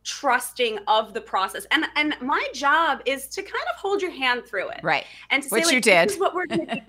H: trusting of the process. And my job is to kind of hold your hand through it.
A: Right.
H: And to
A: which
H: say,
A: you did.
H: This is what we're going to do.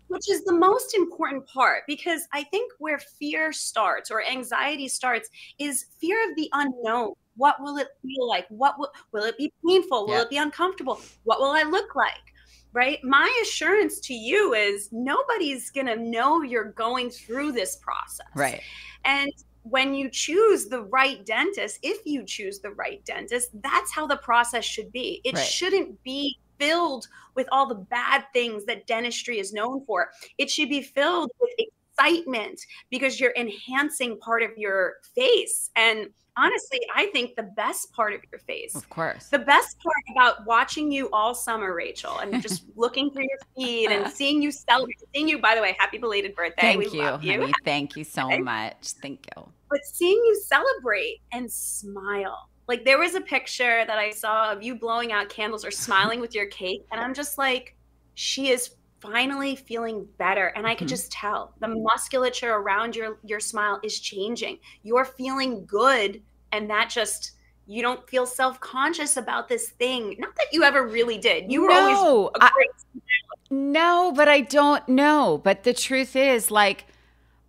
H: Which is the most important part, because I think where fear starts or anxiety starts is fear of the unknown. What will it feel like? Will it be painful? Will it be uncomfortable? What will I look like? Right? My assurance to you is nobody's going to know you're going through this process.
A: Right.
H: And when you choose the right dentist, if you choose the right dentist, that's how the process should be. It shouldn't be filled with all the bad things that dentistry is known for. It should be filled with excitement because you're enhancing part of your face. And honestly, I think the best part of your face,
A: of course,
H: the best part about watching you all summer, Rachel, and just looking through your feed and seeing you celebrate, by the way, happy belated birthday.
A: Thank you, honey. Thank you so much. Thank you.
H: But seeing you celebrate and smile. Like there was a picture that I saw of you blowing out candles or smiling with your cake. And I'm just like, she is finally feeling better. And I could just tell the musculature around your smile is changing. You're feeling good. And that just, you don't feel self-conscious about this thing. Not that you ever really did. You were always a great smile.
A: No, but I don't know. But the truth is, like,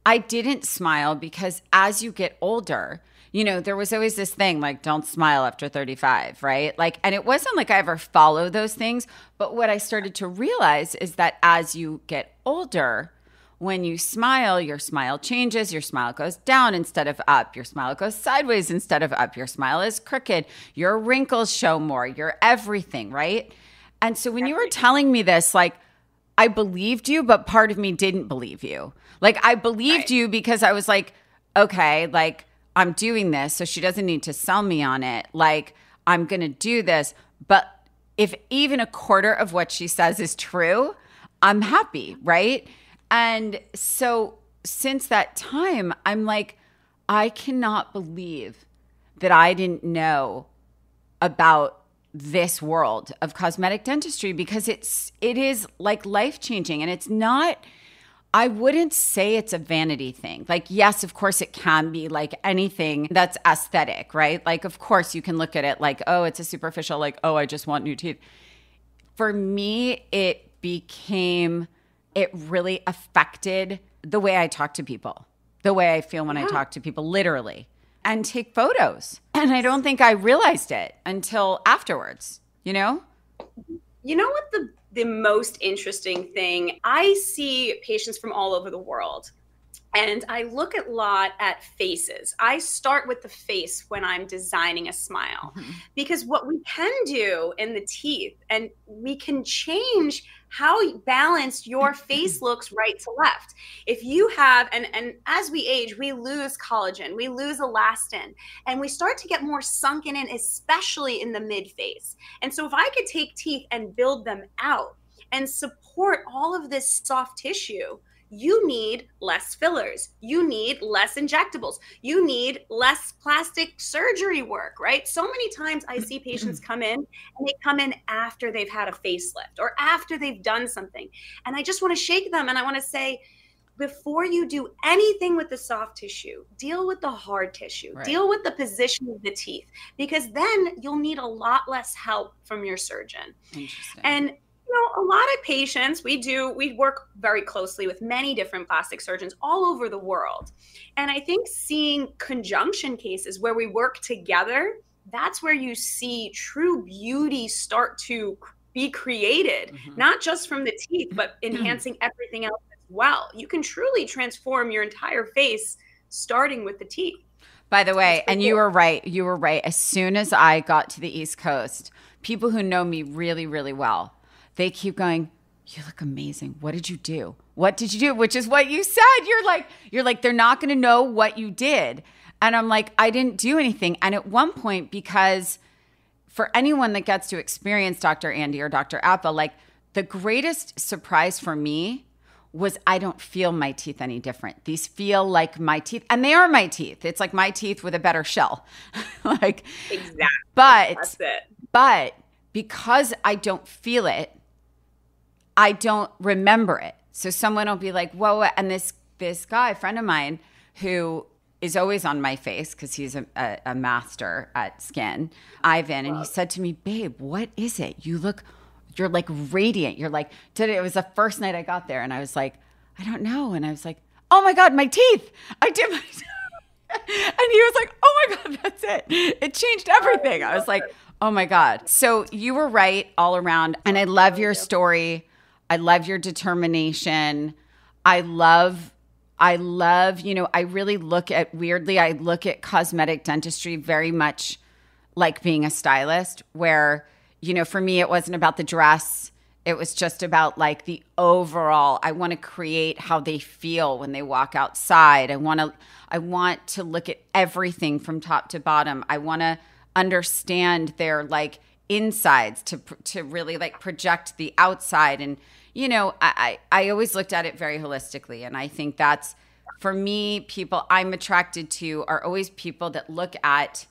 A: I didn't smile because as you get older, there was always this thing like, don't smile after 35, right? Like, and it wasn't like I ever followed those things. But what I started to realize is that as you get older, when you smile, your smile changes. Your smile goes down instead of up. Your smile goes sideways instead of up. Your smile is crooked. Your wrinkles show more. Your everything, right? And so when you were telling me this, like, I believed you, but part of me didn't believe you. Like, I believed you because I was like, okay, like, I'm doing this, so she doesn't need to sell me on it. Like, I'm going to do this. But if even a quarter of what she says is true, I'm happy, right? And so since that time, I'm like, I cannot believe that I didn't know about this world of cosmetic dentistry because it is like life-changing. And it's not, I wouldn't say it's a vanity thing. Like, yes, of course it can be, like anything that's aesthetic, right? Like, of course you can look at it like, oh, it's a superficial, like, oh, I just want new teeth. For me, it really affected the way I talk to people, the way I feel when I talk to people, literally, and take photos. And I don't think I realized it until afterwards, you know?
H: You know what the most interesting thing, I see patients from all over the world, and I look a lot at faces. I start with the face when I'm designing a smile, because what we can do in the teeth, and we can change how balanced your face looks right to left. If you have, and as we age, we lose collagen, we lose elastin, and we start to get more sunken in, especially in the mid face. And so if I could take teeth and build them out and support all of this soft tissue, you need less fillers, you need less injectables, you need less plastic surgery work, right? So many times I see patients come in and they come in after they've had a facelift or after they've done something. And I just want to shake them and I want to say, before you do anything with the soft tissue, deal with the hard tissue, deal with the position of the teeth, because then you'll need a lot less help from your surgeon.
A: Interesting.
H: And you know, a lot of patients, we work very closely with many different plastic surgeons all over the world. And I think seeing conjunction cases where we work together, that's where you see true beauty start to be created, not just from the teeth, but enhancing everything else as well. You can truly transform your entire face starting with the teeth.
A: By the way, and you were right. You were right. As soon as I got to the East Coast, people who know me really, really well, they keep going, you look amazing. What did you do? What did you do? Which is what you said. You're like, they're not going to know what you did. And I'm like, I didn't do anything. And at one point, because for anyone that gets to experience Dr. Andi or Dr. Appa, like the greatest surprise for me was I don't feel my teeth any different. These feel like my teeth, and they are my teeth. It's like my teeth with a better shell. Like,
H: exactly.
A: That's
H: it.
A: But because I don't feel it, I don't remember it. So someone will be like, whoa, and this guy, friend of mine, who is always on my face because he's a master at skin, Ivan, and he said to me, babe, what is it? You're like radiant. You're like, today, it was the first night I got there, and I was like, I don't know. And I was like, oh my God, my teeth. I did my teeth. And he was like, oh my God, that's it. It changed everything. I was like, oh my God. So you were right all around. And I love your story. I love your determination. I love, I really look at cosmetic dentistry very much like being a stylist, where, for me, it wasn't about the dress. It was just about like the overall, I want to create how they feel when they walk outside. I want to look at everything from top to bottom. I want to understand their like insides to really like project the outside. And, I always looked at it very holistically. And I think that's, for me, people I'm attracted to are always people that look at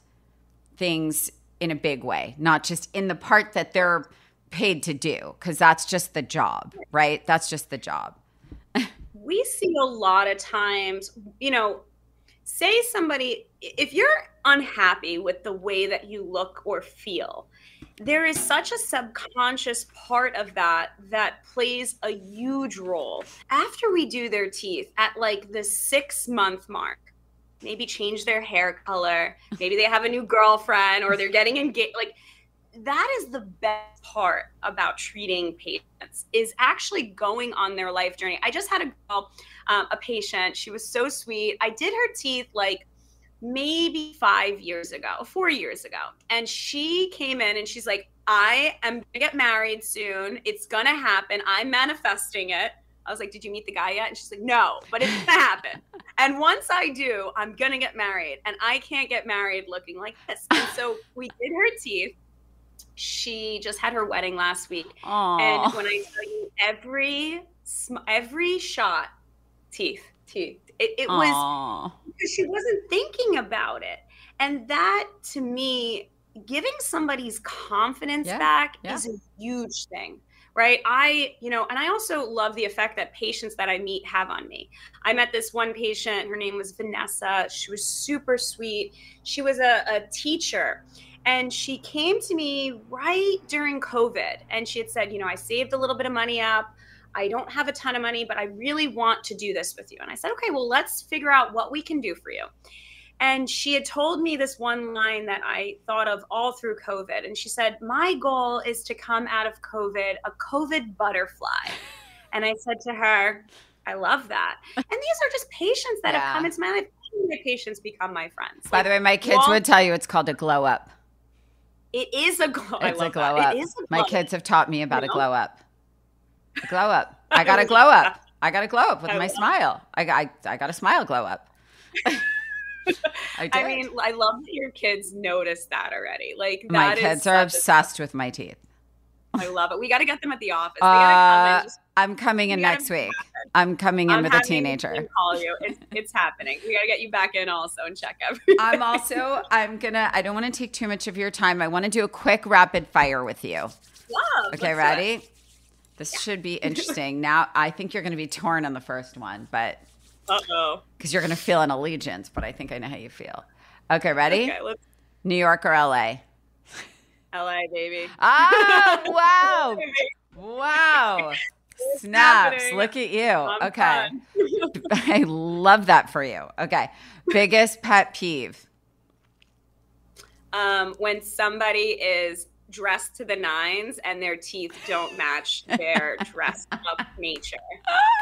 A: things in a big way, not just in the part that they're paid to do, because that's just the job, right? That's just the job.
H: We see a lot of times, say somebody, if you're unhappy with the way that you look or feel, there is such a subconscious part of that plays a huge role. After we do their teeth at like the 6-month mark, maybe change their hair color, maybe they have a new girlfriend or they're getting engaged, like that is the best part about treating patients, is actually going on their life journey. I just had a patient. She was so sweet. I did her teeth like maybe 4 years ago. And she came in and she's like, I am going to get married soon. It's going to happen. I'm manifesting it. I was like, did you meet the guy yet? And she's like, no, but it's going to happen. And once I do, I'm going to get married. And I can't get married looking like this. And so we did her teeth. She just had her wedding last week.
A: Aww.
H: And when I tell you every shot, teeth. It was because she wasn't thinking about it. And that, to me, giving somebody's confidence back is a huge thing. right? And I also love the effect that patients that I meet have on me. I met this one patient, her name was Vanessa. She was super sweet. She was a teacher, and she came to me right during COVID, and she had said, I saved a little bit of money up. I don't have a ton of money, but I really want to do this with you. And I said, okay, well, let's figure out what we can do for you. And she had told me this one line that I thought of all through COVID. And she said, my goal is to come out of COVID a COVID butterfly. And I said to her, I love that. And these are just patients that have come into my life. My patients become my friends.
A: By the way, my kids would tell you it's called a glow up.
H: It is a glow.
A: It's a glow
H: that.
A: up.
H: It is a glow
A: my kids have taught me about
H: You
A: a
H: know?
A: glow up. A glow up. I got a glow up. I got a glow up with my smile. I got a smile glow up.
H: I mean, I love that your kids notice that already. Like,
A: my
H: that
A: kids
H: is
A: are obsessed with my teeth.
H: I love it. We got to get them at the office. They gotta come
A: I'm coming in next week. I'm coming in with a teenager.
H: Call you. It's happening. We got to get you back in also and check everything.
A: I don't want to take too much of your time. I want to do a quick rapid fire with you.
H: Love.
A: Okay, ready? This should be interesting. Now, I think you're going to be torn on the first one, but because you're going to feel an allegiance, but I think I know how you feel. Okay, ready?
H: Okay,
A: New York or LA?
H: LA, baby.
A: Oh, wow. Wow. Snaps. Look at you. Okay. I love that for you. Okay. Biggest pet peeve?
H: When somebody is dressed to the nines and their teeth don't match their dressed up nature.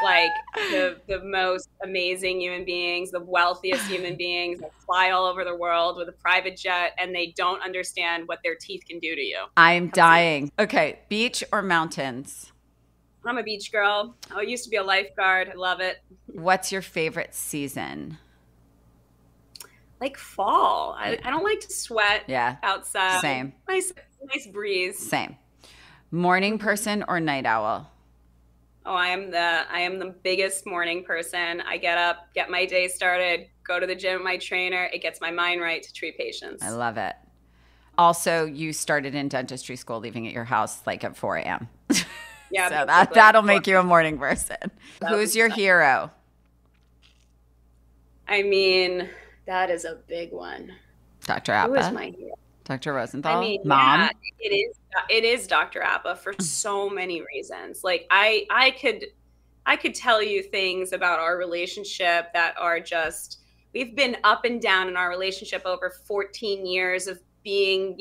H: Like the most amazing human beings, the wealthiest human beings that fly all over the world with a private jet, and they don't understand what their teeth can do to you.
A: I'm dying. Okay, beach or mountains?
H: I'm a beach girl. I used to be a lifeguard. I love it.
A: What's your favorite season?
H: Like fall. I don't like to sweat outside.
A: Same.
H: Nice breeze.
A: Same. Morning person or night owl?
H: Oh, I am the biggest morning person. I get up, get my day started, go to the gym with my trainer. It gets my mind right to treat patients.
A: I love it. Also, you started in dentistry school, leaving at your house like at 4 a.m.
H: Yeah.
A: So that'll make you a morning person. Who's your hero?
H: I mean, that is a big one.
A: Dr. Appa.
H: Who is my hero?
A: Dr. Rosenthal?
H: I mean,
A: Mom?
H: yeah, it is Dr. Appa for so many reasons. Like I could tell you things about our relationship that are just, we've been up and down in our relationship over 14 years of being,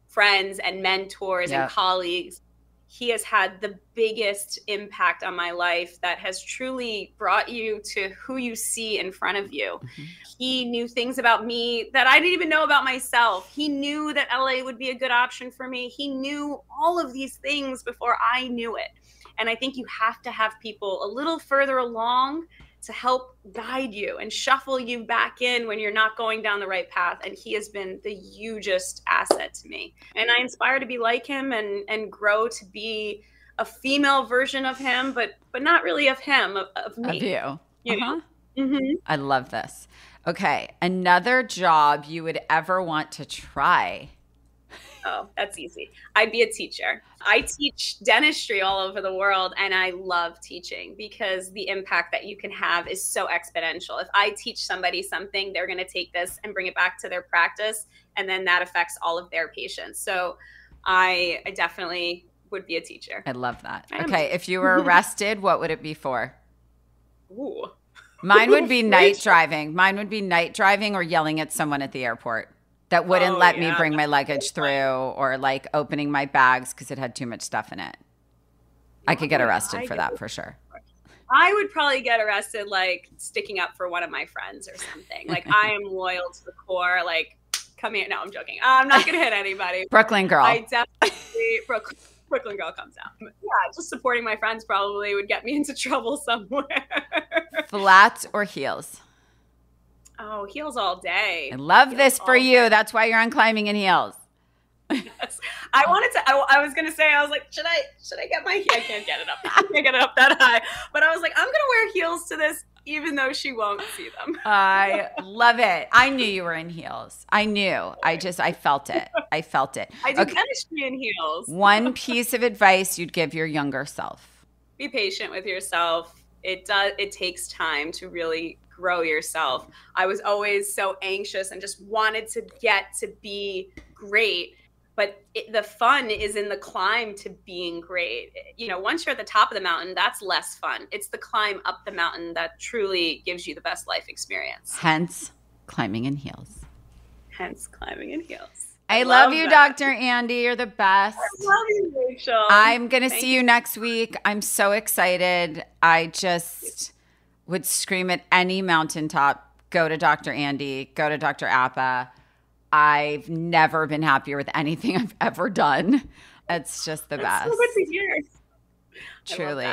H: friends and mentors and colleagues. He has had the biggest impact on my life that has truly brought you to who you see in front of you. Mm-hmm. He knew things about me that I didn't even know about myself. He knew that LA would be a good option for me. He knew all of these things before I knew it. And I think you have to have people a little further along to help guide you and shuffle you back in when you're not going down the right path. And he has been the hugest asset to me. And I aspire to be like him and grow to be a female version of him, but not really of him, of me.
A: Of you.
H: You know? Mm-hmm.
A: I love this. Okay. Another job you would ever want to try?
H: Oh, that's easy. I'd be a teacher. I teach dentistry all over the world, and I love teaching because the impact that you can have is so exponential. If I teach somebody something, they're going to take this and bring it back to their practice, and then that affects all of their patients. So I definitely would be a teacher.
A: I love that. Okay. If you were arrested, what would it be for?
H: Ooh.
A: Mine would be night driving. Mine would be night driving or yelling at someone at the airport that wouldn't let me bring my luggage through, or like opening my bags because it had too much stuff in it. I could get arrested for that for sure.
H: I would probably get arrested like sticking up for one of my friends or something. Like I am loyal to the core. Like, come here. No, I'm joking. I'm not going to hit anybody.
A: Brooklyn girl.
H: I definitely, Brooklyn girl comes out. Yeah, just supporting my friends probably would get me into trouble somewhere.
A: Flats or heels?
H: Oh, heels all day.
A: I love this for you. That's why you're on Climbing in Heels.
H: Yes. I was going to say, I was like, should I get my, I can't get it up. I can't get it up that high. But I was like, I'm going to wear heels to this. even though she won't see them.
A: I love it. I knew you were in heels. I knew. I felt it. I felt it.
H: I do chemistry in heels.
A: One piece of advice you'd give your younger self.
H: Be patient with yourself. It takes time to really grow yourself. I was always so anxious and just wanted to get to be great. But the fun is in the climb to being great. You know, once you're at the top of the mountain, that's less fun. It's the climb up the mountain that truly gives you the best life experience.
A: Hence, climbing in heels.
H: Hence, climbing in heels.
A: I love you, that. Dr. Andi. You're the best.
H: I love you, Rachel.
A: I'm going to see you next week. I'm so excited. I just would scream at any mountaintop, go to Dr. Andi, go to Dr. Appa. I've never been happier with anything I've ever done. It's just the best.
H: So good to hear.
A: Truly.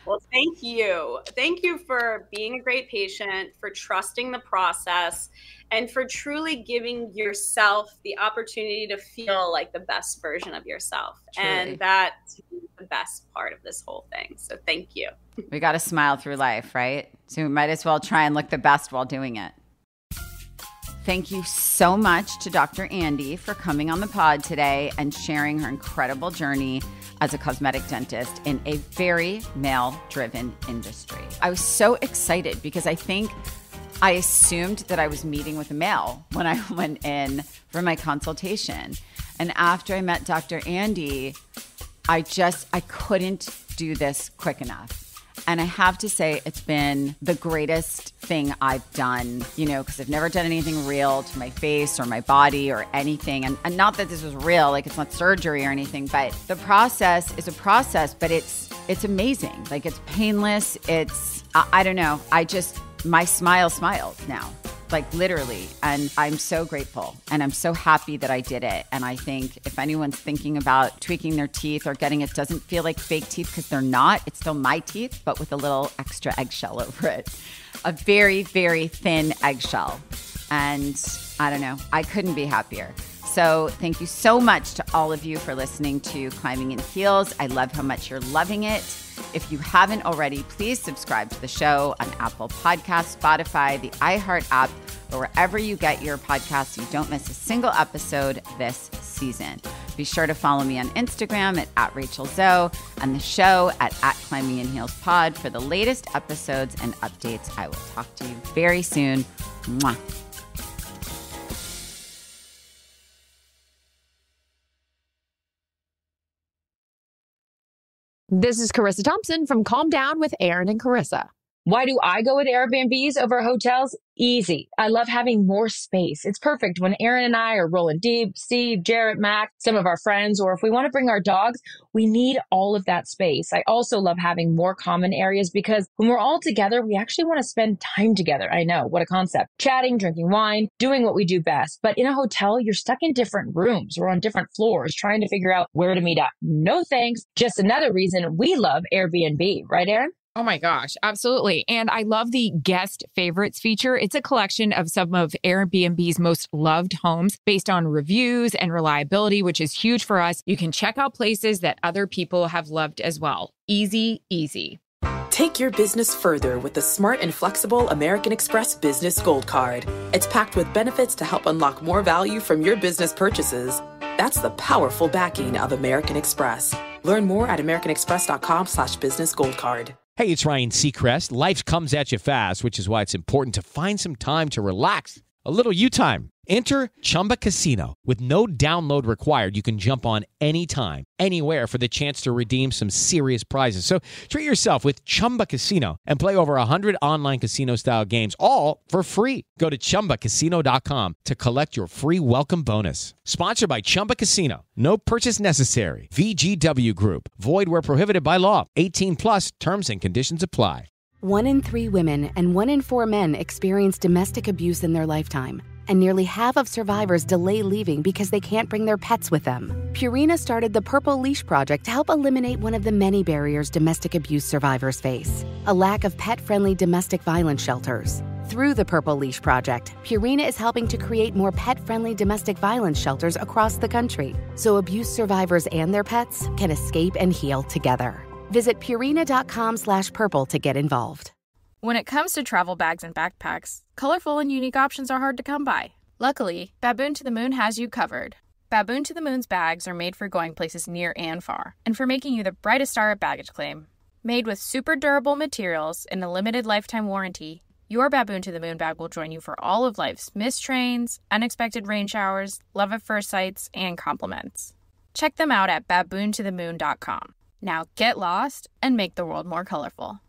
H: Well, thank you. Thank you for being a great patient, for trusting the process, and for truly giving yourself the opportunity to feel like the best version of yourself. Truly. And that's the best part of this whole thing. So thank you.
A: We got to smile through life, right? So we might as well try and look the best while doing it. Thank you so much to Dr. Andi for coming on the pod today and sharing her incredible journey as a cosmetic dentist in a very male-driven industry. I was so excited because I assumed that I was meeting with a male when I went in for my consultation. And after I met Dr. Andi, I couldn't do this quick enough. And I have to say, it's been the greatest thing I've done, because I've never done anything real to my face or my body or anything. And not that this was real, like it's not surgery or anything, but the process is a process, but it's amazing. Like it's painless. I don't know. My smile smiled now, like literally. And I'm so grateful and I'm so happy that I did it. And I think if anyone's thinking about tweaking their teeth or getting it, doesn't feel like fake teeth because they're not. It's still my teeth, but with a little extra eggshell over it. A very, very thin eggshell. And I don't know, I couldn't be happier. So thank you so much to all of you for listening to Climbing in Heels. I love how much you're loving it. If you haven't already, please subscribe to the show on Apple Podcasts, Spotify, the iHeart app, or wherever you get your podcasts. You don't miss a single episode this season. Be sure to follow me on Instagram at Rachel Zoe and the show at Climbing in Heels Pod for the latest episodes and updates. I will talk to you very soon. Mwah.
K: This is Carissa Thompson from Calm Down with Aaron and Carissa.
C: Why do I go with Airbnbs over hotels? Easy. I love having more space. It's perfect when Aaron and I are rolling deep, Steve, Jarrett, Mac, some of our friends, or if we want to bring our dogs, we need all of that space. I also love having more common areas because when we're all together, we actually want to spend time together. I know, what a concept. Chatting, drinking wine, doing what we do best. But in a hotel, you're stuck in different rooms or on different floors trying to figure out where to meet up. No thanks. Just another reason we love Airbnb. Right, Aaron?
B: Oh my gosh, absolutely. And I love the guest favorites feature. It's a collection of some of Airbnb's most loved homes based on reviews and reliability, which is huge for us. You can check out places that other people have loved as well. Easy, easy.
P: Take your business further with the smart and flexible American Express Business Gold Card. It's packed with benefits to help unlock more value from your business purchases. That's the powerful backing of American Express. Learn more at americanexpress.com/businessgoldcard.
Q: Hey, it's Ryan Seacrest. Life comes at you fast, which is why it's important to find some time to relax. A little you time. Enter Chumba Casino. With no download required, you can jump on anytime, anywhere for the chance to redeem some serious prizes. So treat yourself with Chumba Casino and play over 100 online casino-style games, all for free. Go to ChumbaCasino.com to collect your free welcome bonus. Sponsored by Chumba Casino. No purchase necessary. VGW Group. Void where prohibited by law. 18 plus. Terms and conditions apply.
F: 1 in 3 women and 1 in 4 men experience domestic abuse in their lifetime. And nearly half of survivors delay leaving because they can't bring their pets with them. Purina started the Purple Leash Project to help eliminate one of the many barriers domestic abuse survivors face, a lack of pet-friendly domestic violence shelters. Through the Purple Leash Project, Purina is helping to create more pet-friendly domestic violence shelters across the country, so abuse survivors and their pets can escape and heal together. Visit Purina.com/purple to get involved.
R: When it comes to travel bags and backpacks, colorful and unique options are hard to come by. Luckily, Baboon to the Moon has you covered. Baboon to the Moon's bags are made for going places near and far, and for making you the brightest star at baggage claim. Made with super durable materials and a limited lifetime warranty, your Baboon to the Moon bag will join you for all of life's missed trains, unexpected rain showers, love at first sights, and compliments. Check them out at baboontothemoon.com. Now get lost and make the world more colorful.